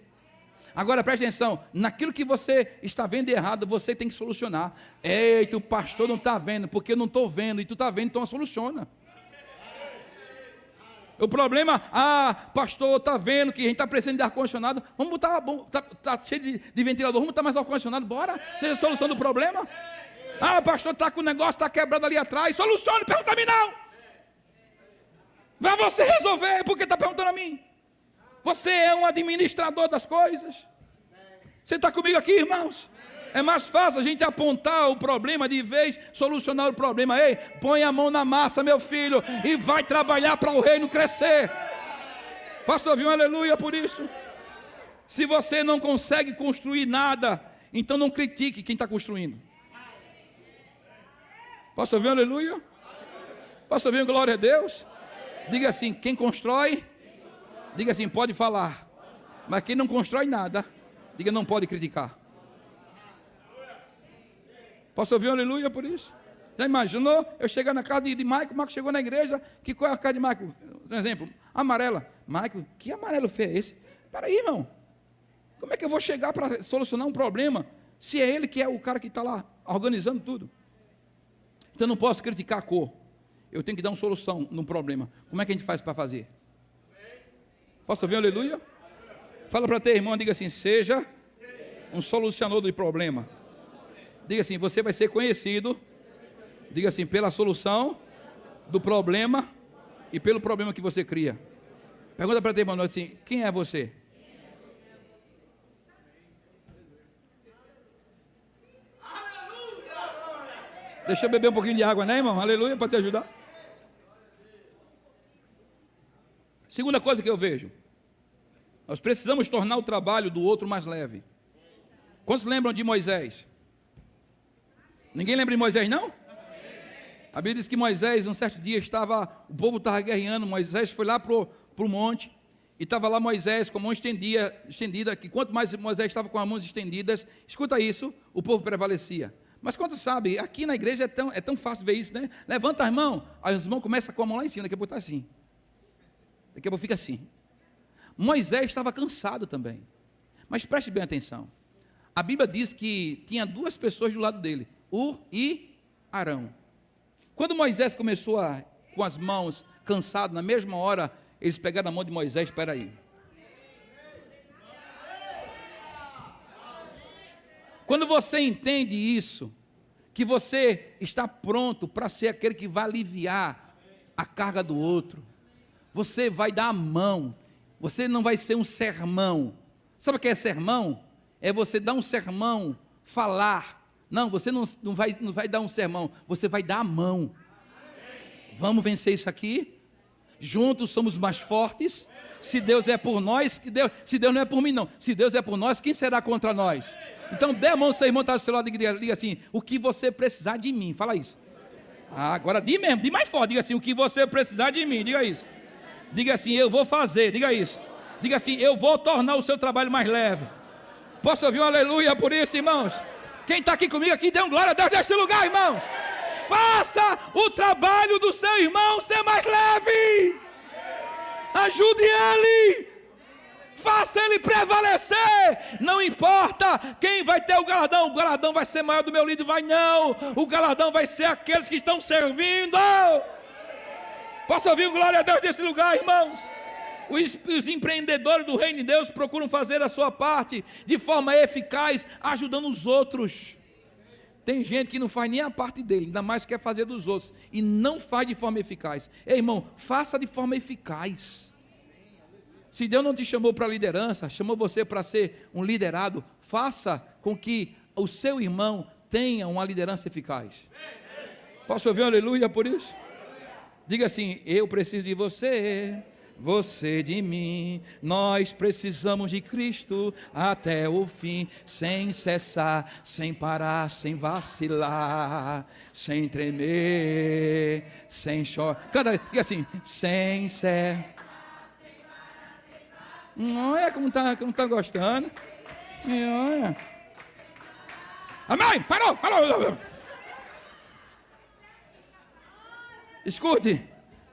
Agora preste atenção, naquilo que você está vendo errado, você tem que solucionar. Eita, o pastor não está vendo, porque eu não estou vendo, e tu está vendo, então soluciona. O problema, pastor, está vendo que a gente está precisando de ar-condicionado, vamos botar, está cheio de ventilador, vamos botar mais ar-condicionado, bora, seja a solução do problema. Pastor, está com o negócio, está quebrado ali atrás, solucione, pergunta a mim não. Vai você resolver, porque está perguntando a mim. Você é um administrador das coisas. Você está comigo aqui, irmãos? É mais fácil a gente apontar o problema de vez, solucionar o problema. Ei, põe a mão na massa, meu filho, e vai trabalhar para o reino crescer. Posso ouvir um aleluia por isso? Se você não consegue construir nada, então não critique quem está construindo. Posso ouvir um aleluia? Posso ouvir um glória a Deus? Diga assim, quem constrói, diga assim, pode falar. Mas quem não constrói nada, diga, não pode criticar. Posso ouvir um aleluia por isso? Já imaginou? Eu chegar na casa de Maico, o Maico chegou na igreja, qual é a casa de Maico? Um exemplo, amarela. Maico, que amarelo feio é esse? Peraí, irmão, como é que eu vou chegar para solucionar um problema, se é ele que é o cara que está lá, organizando tudo? Então eu não posso criticar a cor, eu tenho que dar uma solução num problema. Como é que a gente faz para fazer? Posso ouvir um aleluia? Fala para teu irmão, diga assim, seja um solucionador de problema. Diga assim, você vai ser conhecido, diga assim, pela solução do problema e pelo problema que você cria. Pergunta para teu irmão assim, quem é você? Deixa eu beber um pouquinho de água, né, irmão? Aleluia, para te ajudar. Segunda coisa que eu vejo, nós precisamos tornar o trabalho do outro mais leve. Quantos lembram de Moisés? Ninguém lembra de Moisés, não? A Bíblia diz que Moisés, um certo dia, o povo estava guerreando, Moisés foi lá para o monte, e estava lá Moisés com a mão estendida, que quanto mais Moisés estava com as mãos estendidas, escuta isso, o povo prevalecia. Mas quanto sabe, aqui na igreja é tão fácil ver isso, né? Levanta as mãos, aí os irmãos começam com a mão lá em cima, daqui a pouco está assim. Daqui a pouco fica assim. Moisés estava cansado também. Mas preste bem atenção. A Bíblia diz que tinha duas pessoas do lado dele, Ur e Arão. Quando Moisés começou com as mãos cansado, na mesma hora, eles pegaram a mão de Moisés, espera aí. Quando você entende isso, que você está pronto para ser aquele que vai aliviar a carga do outro, você vai dar a mão, você não vai ser um sermão. Sabe o que é sermão? É você dar um sermão, falar. Não, você não vai dar um sermão, você vai dar a mão. Vamos vencer isso aqui? Juntos somos mais fortes. Se Deus é por nós, se Deus não é por mim não, se Deus é por nós, quem será contra nós? Então dê a mão ao seu irmão, está do seu lado, diga assim, o que você precisar de mim, fala isso. Agora diga mesmo, diga mais forte, diga assim, o que você precisar de mim, diga isso. Diga assim, eu vou fazer, diga isso. Diga assim, eu vou tornar o seu trabalho mais leve. Posso ouvir um aleluia por isso, irmãos? Quem está aqui comigo aqui, dê um glória a Deus neste lugar, irmãos. Faça o trabalho do seu irmão ser mais leve. Ajude ele. Faça ele prevalecer. Não importa quem vai ter o galardão vai ser maior do meu líder, vai não. O galardão vai ser aqueles que estão servindo. Posso ouvir glória a Deus nesse lugar, irmãos? Os empreendedores do reino de Deus procuram fazer a sua parte de forma eficaz, ajudando os outros. Tem gente que não faz nem a parte dele, ainda mais quer fazer dos outros, e não faz de forma eficaz. Ei, irmão, faça de forma eficaz. Se Deus não te chamou para liderança, chamou você para ser um liderado, faça com que o seu irmão tenha uma liderança eficaz. Posso ouvir um aleluia por isso? Diga assim, eu preciso de você, você de mim. Nós precisamos de Cristo até o fim, sem cessar, sem parar, sem vacilar, sem tremer, sem chorar. Canta, diga assim, sem cessar. Olha como tá gostando. Olha. Amém? Parou. Escute,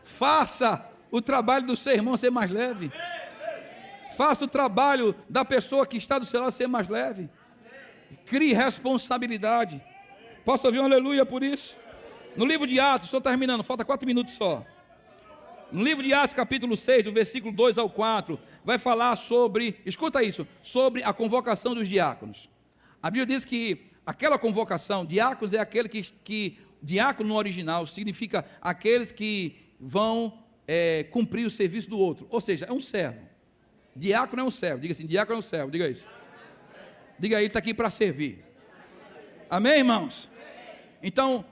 faça o trabalho do seu irmão ser mais leve. Faça o trabalho da pessoa que está do seu lado ser mais leve. Crie responsabilidade. Posso ouvir um aleluia por isso? No livro de Atos, estou terminando, falta 4 minutos só. No livro de Atos, capítulo 6, do versículo 2 ao 4, vai falar sobre, escuta isso, sobre a convocação dos diáconos. A Bíblia diz que aquela convocação, diáconos é aquele que diácono no original significa aqueles que vão cumprir o serviço do outro, ou seja, é um servo. Diácono é um servo, diga assim, diácono é um servo, diga isso. Diga aí, ele está aqui para servir. Amém, irmãos? Então,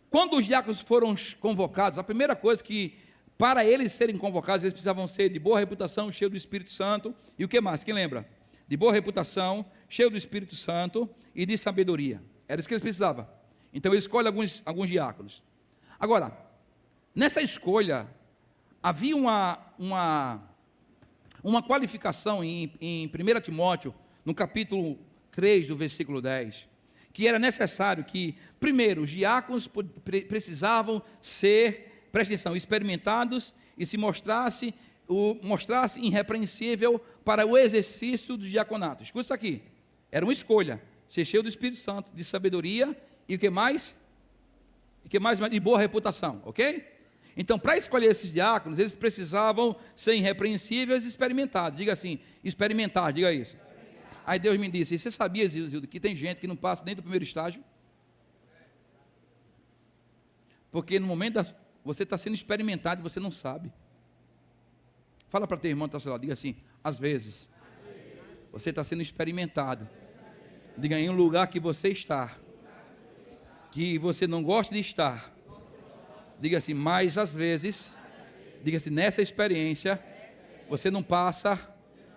quando os diáconos foram convocados, a primeira coisa que, para eles serem convocados, eles precisavam ser de boa reputação, cheio do Espírito Santo, e o que mais? Quem lembra? De boa reputação, cheio do Espírito Santo e de sabedoria. Era isso que eles precisavam. Então ele escolhe alguns diáconos. Agora, nessa escolha, havia uma qualificação em 1 Timóteo, no capítulo 3, do versículo 10, que era necessário que, primeiro, os diáconos precisavam ser, presta atenção, experimentados e se mostrasse irrepreensível para o exercício do diaconato. Escuta isso aqui, era uma escolha, ser cheio do Espírito Santo, de sabedoria e o que mais? De boa reputação, ok? Então, para escolher esses diáconos, eles precisavam ser irrepreensíveis e experimentados. Diga assim, experimentar, diga isso. Aí Deus me disse, você sabia, Zildo, que tem gente que não passa nem do primeiro estágio? Porque no momento você está sendo experimentado e você não sabe. Fala para teu irmão que está ao seu lado, diga assim, às vezes, você está sendo experimentado. Diga, em um lugar que você está, que você não gosta de estar. Diga assim, mas às vezes, diga assim, nessa experiência, você não passa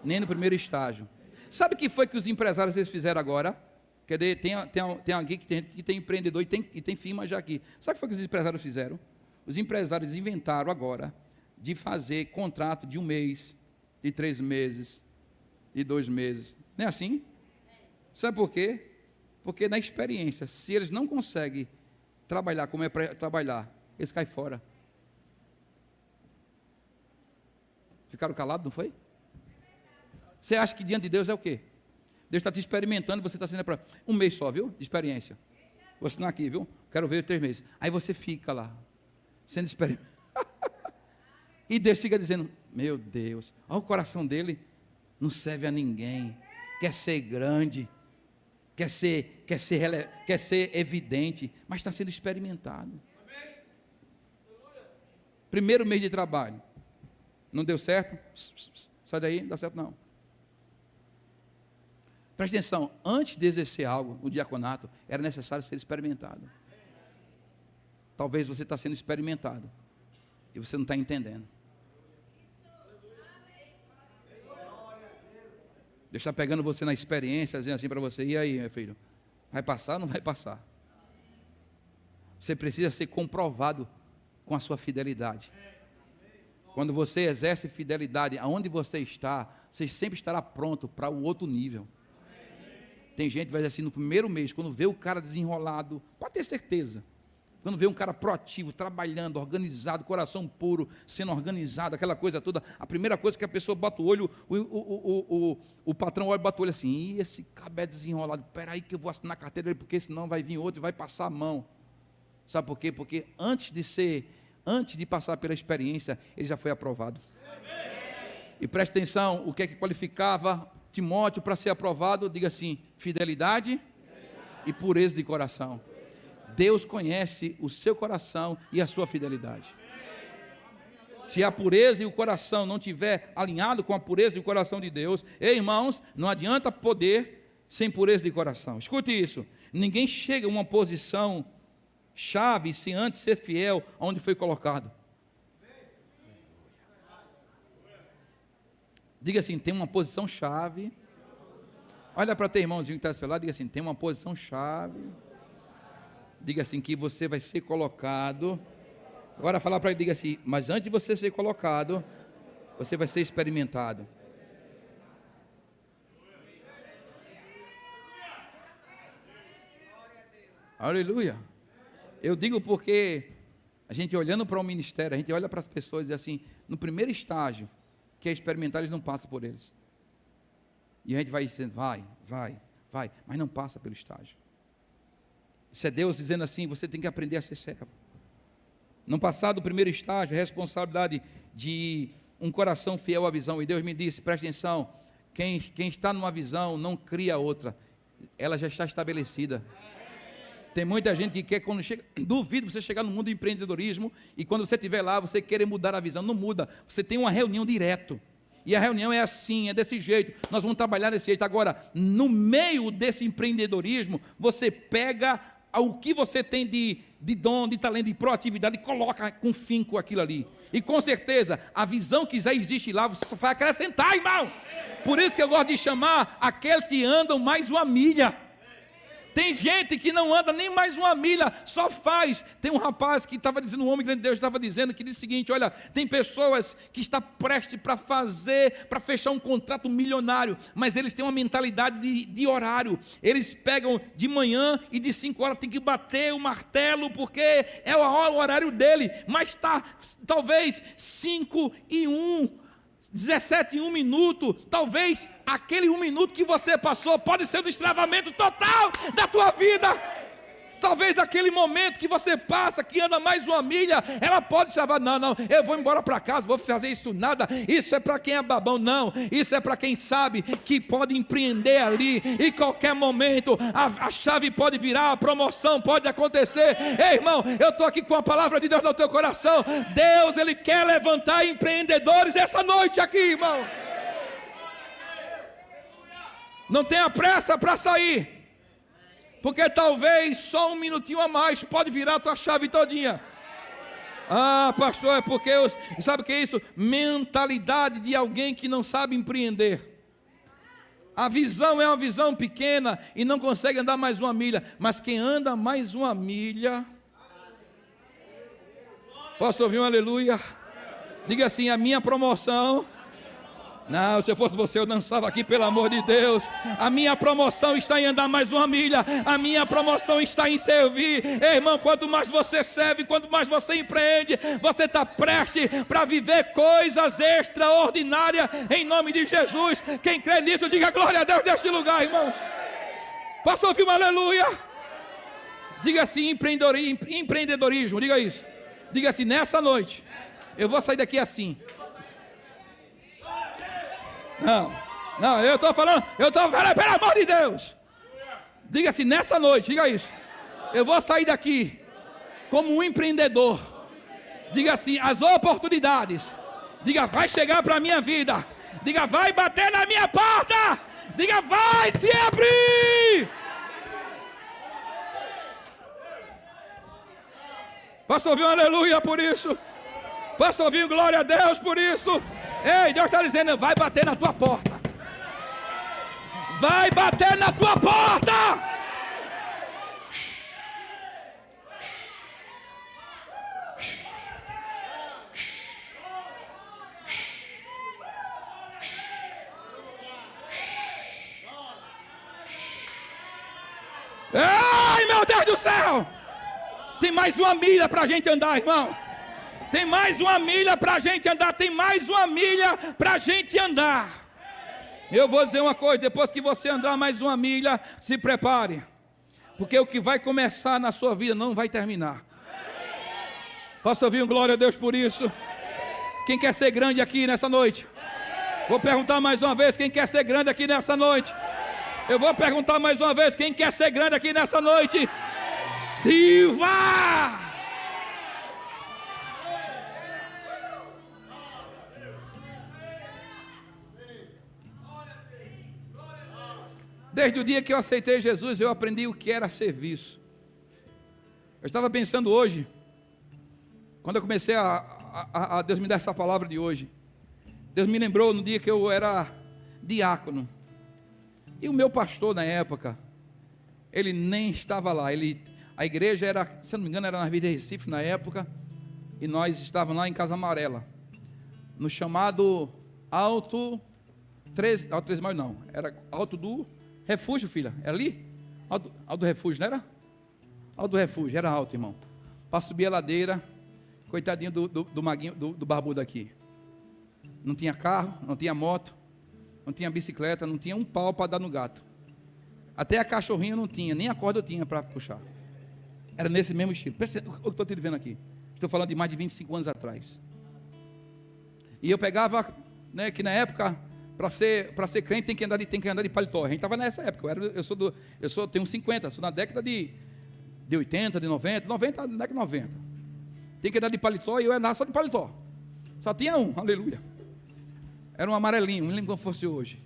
nem no primeiro estágio. Sabe o que foi que os empresários eles fizeram agora? Quer dizer, tem alguém que tem empreendedor e tem firma já aqui. Sabe o que foi que os empresários fizeram? Os empresários inventaram agora de fazer contrato de 1 mês, de 3 meses, de 2 meses. Não é assim? Sabe por quê? Porque na experiência, se eles não conseguem trabalhar como é para trabalhar, eles caem fora. Ficaram calados, não foi? Você acha que diante de Deus é o quê? Deus está te experimentando, você está sendo para 1 mês só, viu? De experiência. Você não aqui, viu? Quero ver 3 meses. Aí você fica lá, sendo experimentado. E Deus fica dizendo, meu Deus, olha o coração dele, não serve a ninguém, quer ser grande, quer ser evidente, mas está sendo experimentado. Primeiro mês de trabalho, não deu certo? Sai daí, não dá certo não. Preste atenção, antes de exercer algo no diaconato, era necessário ser experimentado. Talvez você está sendo experimentado e você não está entendendo. Deus está pegando você na experiência, dizendo assim para você, e aí, meu filho, vai passar ou não vai passar? Você precisa ser comprovado com a sua fidelidade. Quando você exerce fidelidade, aonde você está, você sempre estará pronto para o outro nível. Tem gente que vai dizer assim, no primeiro mês, quando vê o cara desenrolado, pode ter certeza, quando vê um cara proativo, trabalhando, organizado, coração puro, sendo organizado, aquela coisa toda, a primeira coisa que a pessoa bota o olho, o patrão olha e bate o olho assim, e esse cabé desenrolado, peraí que eu vou assinar a carteira dele, porque senão vai vir outro e vai passar a mão. Sabe por quê? Porque antes de passar pela experiência, ele já foi aprovado. E preste atenção, o que é que qualificava Timóteo para ser aprovado? Diga assim, fidelidade e pureza de coração. Deus conhece o seu coração e a sua fidelidade. Se a pureza e o coração não estiver alinhado com a pureza e o coração de Deus, irmãos, não adianta poder sem pureza de coração. Escute isso, ninguém chega a uma posição chave sem antes ser fiel aonde foi colocado. Diga assim, tem uma posição chave. Olha para teu irmãozinho que está ao seu lado, diga assim, tem uma posição chave. Diga assim, que você vai ser colocado. Agora fala para ele, diga assim, mas antes de você ser colocado, você vai ser experimentado. Aleluia. Eu digo porque a gente olhando para o ministério, a gente olha para as pessoas e diz assim, no primeiro estágio, que é experimentar, eles não passam por eles. E a gente vai dizendo, vai, mas não passa pelo estágio. Isso é Deus dizendo assim, você tem que aprender a ser servo. Não passar do primeiro estágio, a responsabilidade de um coração fiel à visão. E Deus me disse, preste atenção, quem está numa visão não cria outra, ela já está estabelecida. Tem muita gente que quer, quando chega, duvido você chegar no mundo do empreendedorismo e quando você estiver lá, você querer mudar a visão. Não muda, você tem uma reunião direto. E a reunião é assim, é desse jeito, nós vamos trabalhar desse jeito. Agora, no meio desse empreendedorismo, você pega o que você tem de dom, de talento, de proatividade e coloca com finco aquilo ali. E com certeza, a visão que já existe lá, você só vai acrescentar, irmão. Por isso que eu gosto de chamar aqueles que andam mais uma milha. Tem gente que não anda nem mais uma milha, só faz. Tem um rapaz que estava dizendo, um homem grande de Deus estava dizendo, que diz o seguinte, olha, tem pessoas que estão prestes para fechar um contrato milionário, mas eles têm uma mentalidade de horário. Eles pegam de manhã e de 5 horas tem que bater o martelo, porque é o horário dele, mas está talvez 5:01, 17:01, talvez aquele 1 minuto que você passou pode ser o destravamento total da tua vida. Talvez aquele momento que você passa, que anda mais uma milha, ela pode chavar, não, eu vou embora para casa, vou fazer isso nada, isso é para quem é babão, não, isso é para quem sabe que pode empreender ali, e qualquer momento, a chave pode virar, a promoção pode acontecer. Ei, irmão, eu estou aqui com a palavra de Deus no teu coração. Deus, Ele quer levantar empreendedores essa noite aqui, irmão. Não tenha pressa para sair, porque talvez só 1 minutinho a mais pode virar a tua chave todinha. Ah, pastor, é porque sabe o que é isso? Mentalidade de alguém que não sabe empreender. A visão é uma visão pequena e não consegue andar mais 1 milha, mas quem anda mais 1 milha, posso ouvir um aleluia? Diga assim, a minha promoção. Não, se eu fosse você, eu dançava aqui, pelo amor de Deus. A minha promoção está em andar mais 1 milha. A minha promoção está em servir. Ei, irmão, quanto mais você serve, quanto mais você empreende, você está prestes para viver coisas extraordinárias em nome de Jesus. Quem crê nisso, diga glória a Deus neste lugar, irmãos. Posso ouvir um aleluia? Diga assim, empreendedorismo, diga isso. Diga assim, nessa noite, eu vou sair daqui assim. Não, eu estou falando, pelo amor de Deus. Diga assim, nessa noite, diga isso. Eu vou sair daqui como um empreendedor. Diga assim, as oportunidades. Diga, vai chegar para a minha vida. Diga, vai bater na minha porta. Diga, vai se abrir. Posso ouvir um aleluia por isso? Posso ouvir um glória a Deus por isso? Ei, Deus está dizendo, vai bater na tua porta. Vai bater na tua porta. Ai, meu Deus do céu. Tem mais 1 milha para a gente andar, irmão. Tem mais 1 milha para a gente andar. Tem mais 1 milha para a gente andar. Eu vou dizer uma coisa. Depois que você andar mais 1 milha, se prepare. Porque o que vai começar na sua vida não vai terminar. Posso ouvir um glória a Deus por isso? Quem quer ser grande aqui nessa noite? Vou perguntar mais uma vez. Quem quer ser grande aqui nessa noite? Eu vou perguntar mais uma vez. Quem quer ser grande aqui nessa noite? Silva! Desde o dia que eu aceitei Jesus, eu aprendi o que era serviço. Eu estava pensando hoje, quando eu comecei a Deus me dar essa palavra de hoje, Deus me lembrou no dia que eu era diácono. E o meu pastor na época, ele nem estava lá. A igreja era, se eu não me engano, era na Vida Recife na época. E nós estávamos lá em Casa Amarela, no chamado Alto 13 de Maio não, era Alto do Refúgio, filha, era ali? Alto do Refúgio, não era? Alto do Refúgio, era alto, irmão. Para subir a ladeira, coitadinho do maguinho, do barbudo aqui. Não tinha carro, não tinha moto, não tinha bicicleta, não tinha um pau para dar no gato. Até a cachorrinha não tinha, nem a corda eu tinha para puxar. Era nesse mesmo estilo. Pensa o que eu estou te vendo aqui. Estou falando de mais de 25 anos atrás. E eu pegava, né, que na época, para ser crente tem que andar de paletó. A gente estava nessa época. Eu tenho 50, sou na década de 80, de 90, na década de 90. Tem que andar de paletó e eu andava só de paletó. Só tinha um, aleluia. Era um amarelinho, não lembro como fosse hoje.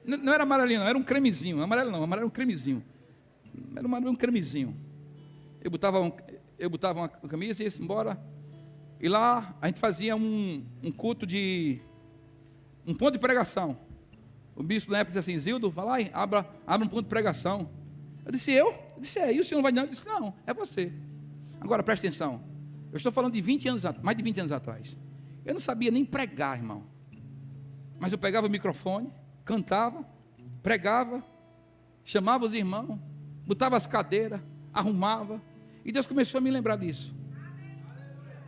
Não era amarelinho, não, era um cremezinho. Amarelo não, amarelo era um cremezinho. Era um cremezinho. Eu botava uma camisa e ia embora. E lá a gente fazia um culto de um ponto de pregação. O bispo na época disse assim: Zildo, vai lá e abra um ponto de pregação. Eu disse: eu? Eu disse: é, e o senhor não vai não? Eu disse: não, é você. Agora presta atenção. Eu estou falando de mais de 20 anos atrás. Eu não sabia nem pregar, irmão. Mas eu pegava o microfone, cantava, pregava, chamava os irmãos, botava as cadeiras, arrumava. E Deus começou a me lembrar disso.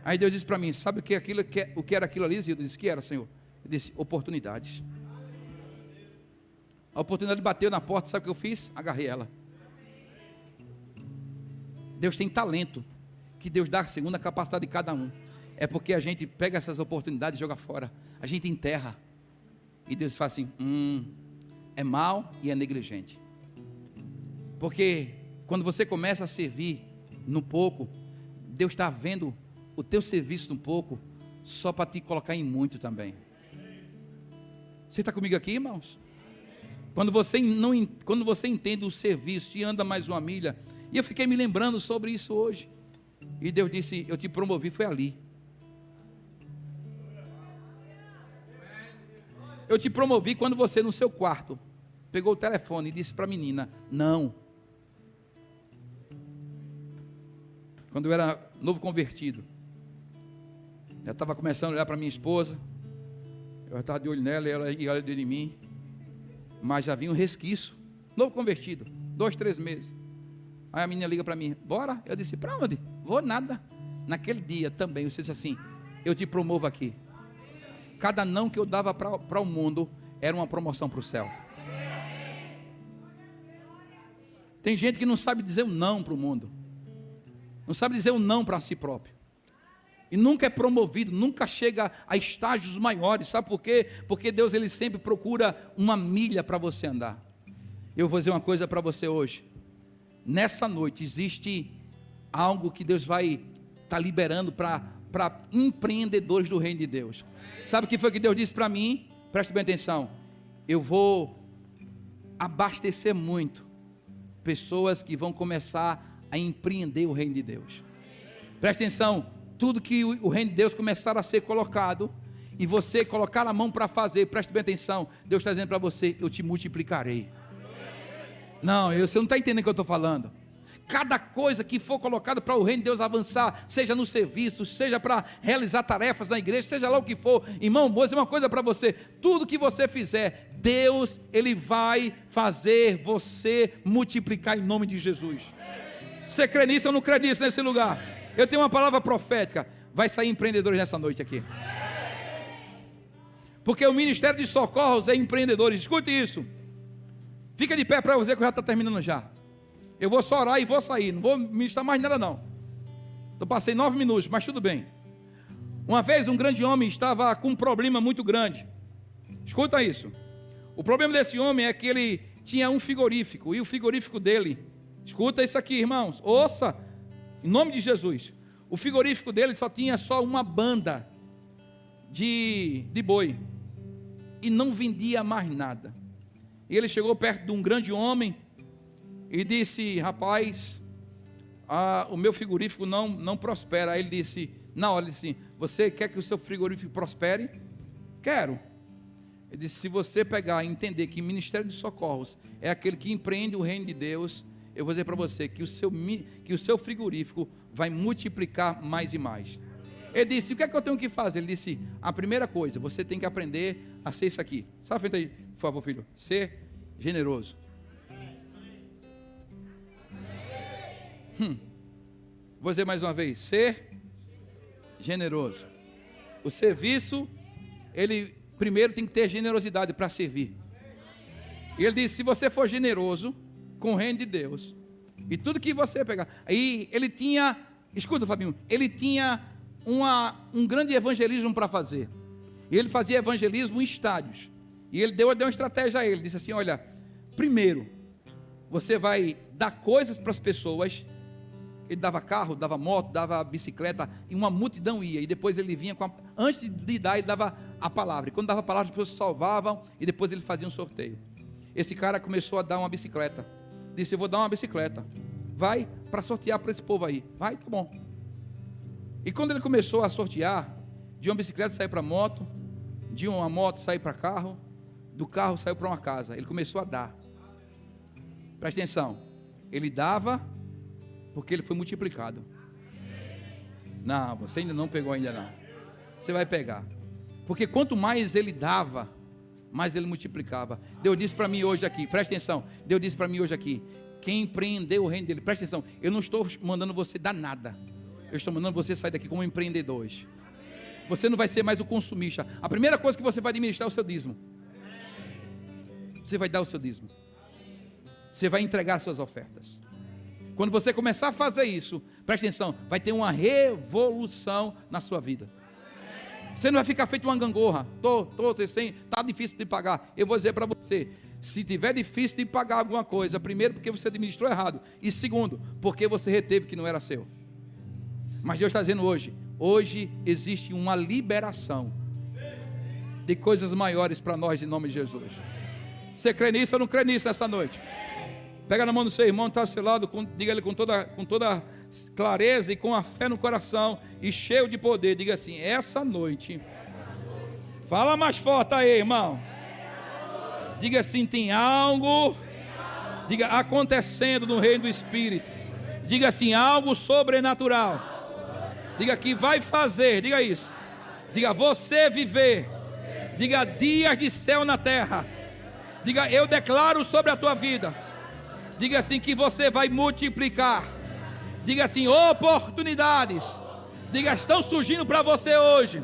Aí Deus disse para mim: sabe o que era aquilo ali, Zildo? Eu disse: que era, Senhor? Eu disse: oportunidades. A oportunidade bateu na porta, sabe o que eu fiz? Agarrei ela. Deus tem talento, que Deus dá segundo a capacidade de cada um. É porque a gente pega essas oportunidades e joga fora. A gente enterra. E Deus fala assim: é mau e é negligente. Porque quando você começa a servir no pouco, Deus está vendo o teu serviço no pouco, só para te colocar em muito também. Você está comigo aqui, irmãos? Quando você entende o serviço e anda mais uma milha, e eu fiquei me lembrando sobre isso hoje, e Deus disse: eu te promovi, foi ali. Eu te promovi quando você no seu quarto pegou o telefone e disse para a menina: não. Quando eu era novo convertido, eu estava começando a olhar para minha esposa, eu estava de olho nela e ela ia olhar de olho em mim, mas já vinha um resquício. Novo convertido, 2, 3 meses. Aí a menina liga para mim: bora? Eu disse: para onde? Vou nada. Naquele dia também, eu disse assim: eu te promovo aqui. Cada não que eu dava para o mundo era uma promoção para o céu. Tem gente que não sabe dizer um não para o mundo, não sabe dizer um não para si próprio, e nunca é promovido, nunca chega a estágios maiores. Sabe por quê? Porque Deus, Ele sempre procura uma milha para você andar. Eu vou dizer uma coisa para você hoje. Nessa noite existe algo que Deus vai estar liberando para empreendedores do reino de Deus. Sabe o que foi que Deus disse para mim? Preste bem atenção. Eu vou abastecer muito pessoas que vão começar a empreender o reino de Deus. Preste atenção. Tudo que o reino de Deus começar a ser colocado, e você colocar a mão para fazer, preste bem atenção. Deus está dizendo para você: eu te multiplicarei. Não, você não está entendendo o que eu estou falando. Cada coisa que for colocada para o reino de Deus avançar, seja no serviço, seja para realizar tarefas na igreja, seja lá o que for, irmão, vou dizer uma coisa para você: tudo que você fizer, Deus, Ele vai fazer você multiplicar em nome de Jesus. Você crê nisso ou não crê nisso nesse lugar? Eu tenho uma palavra profética: vai sair empreendedores nessa noite aqui, porque o ministério de socorros é empreendedores. Escute isso, fica de pé para você que eu já estou terminando já. Eu vou só orar e vou sair, não vou ministrar mais nada não. Eu passei 9 minutos, mas tudo bem. Uma vez um grande homem estava com um problema muito grande. Escuta isso. O problema desse homem é que ele tinha um frigorífico, e o frigorífico dele, escuta isso aqui, irmãos, ouça, em nome de Jesus. O frigorífico dele tinha só uma banda de boi, e não vendia mais nada. E ele chegou perto de um grande homem e disse: rapaz, o meu frigorífico não prospera. Aí ele disse, na hora, ele disse: você quer que o seu frigorífico prospere? Quero. Ele disse, se você pegar e entender que Ministério de Socorros é aquele que empreende o reino de Deus, eu vou dizer para você que o seu frigorífico vai multiplicar mais e mais. Ele disse, o que é que eu tenho que fazer? Ele disse, a primeira coisa, você tem que aprender a ser isso aqui. Sabe frente aí, por favor, filho. Ser generoso. Vou dizer mais uma vez, ser generoso. O serviço, ele primeiro tem que ter generosidade para servir. E ele disse, se você for generoso com o reino de Deus, e tudo que você pegar, aí ele tinha, escuta Fabinho, ele tinha um grande evangelismo para fazer, e ele fazia evangelismo em estádios, e ele deu uma estratégia a ele, disse assim, olha, primeiro, você vai dar coisas para as pessoas. Ele dava carro, dava moto, dava bicicleta, e uma multidão ia, e depois ele vinha antes de dar, ele dava a palavra, e quando dava a palavra, as pessoas se salvavam, e depois ele fazia um sorteio. Esse cara começou a dar uma bicicleta, disse, eu vou dar uma bicicleta, vai para sortear para esse povo aí, vai, tá bom. E quando ele começou a sortear, de uma bicicleta saiu para moto, de uma moto saiu para carro, do carro saiu para uma casa, ele começou a dar. Presta atenção, ele dava, porque ele foi multiplicado. Não, você ainda não pegou ainda não. Você vai pegar. Porque quanto mais ele dava, mais ele multiplicava. Deus disse para mim hoje aqui, presta atenção. Deus disse para mim hoje aqui, quem empreendeu o reino dele, presta atenção. Eu não estou mandando você dar nada. Eu estou mandando você sair daqui como empreendedor hoje. Você não vai ser mais o consumista. A primeira coisa que você vai administrar é o seu dízimo. Você vai dar o seu dízimo. Você vai entregar as suas ofertas. Quando você começar a fazer isso, presta atenção, vai ter uma revolução na sua vida. Você não vai ficar feito uma gangorra. Está difícil de pagar. Eu vou dizer para você, se tiver difícil de pagar alguma coisa, primeiro porque você administrou errado, e segundo, porque você reteve que não era seu. Mas Deus está dizendo hoje existe uma liberação de coisas maiores para nós em nome de Jesus. Você crê nisso ou não crê nisso essa noite? Pega na mão do seu irmão, está ao seu lado, diga ele com toda clareza e com a fé no coração e cheio de poder. Diga assim, essa noite, fala mais forte aí, irmão. Diga assim, tem algo, diga, acontecendo no reino do Espírito. Diga assim, algo sobrenatural. Diga que vai fazer, diga isso. Diga, você viver. Diga, dias de céu na terra. Diga, eu declaro sobre a tua vida. Diga assim que você vai multiplicar. Diga assim, oportunidades. Diga, estão surgindo para você hoje.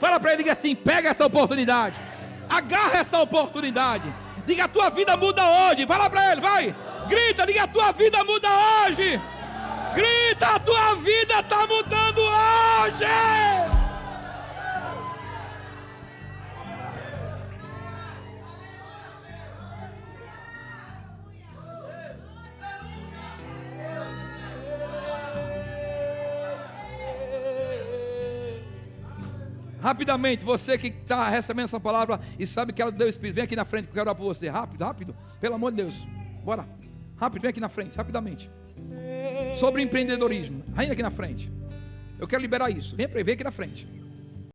Fala para ele, diga assim, pega essa oportunidade. Agarra essa oportunidade. Diga, a tua vida muda hoje. Fala para ele, vai. Grita, diga, a tua vida muda hoje. Grita, a tua vida está mudando hoje. Rapidamente, você que está recebendo essa palavra e sabe que ela deu Espírito, vem aqui na frente que eu quero orar por você. Rápido, pelo amor de Deus. Bora, rápido, vem aqui na frente, rapidamente. Sobre empreendedorismo, vem aqui na frente. Eu quero liberar isso, vem aqui na frente.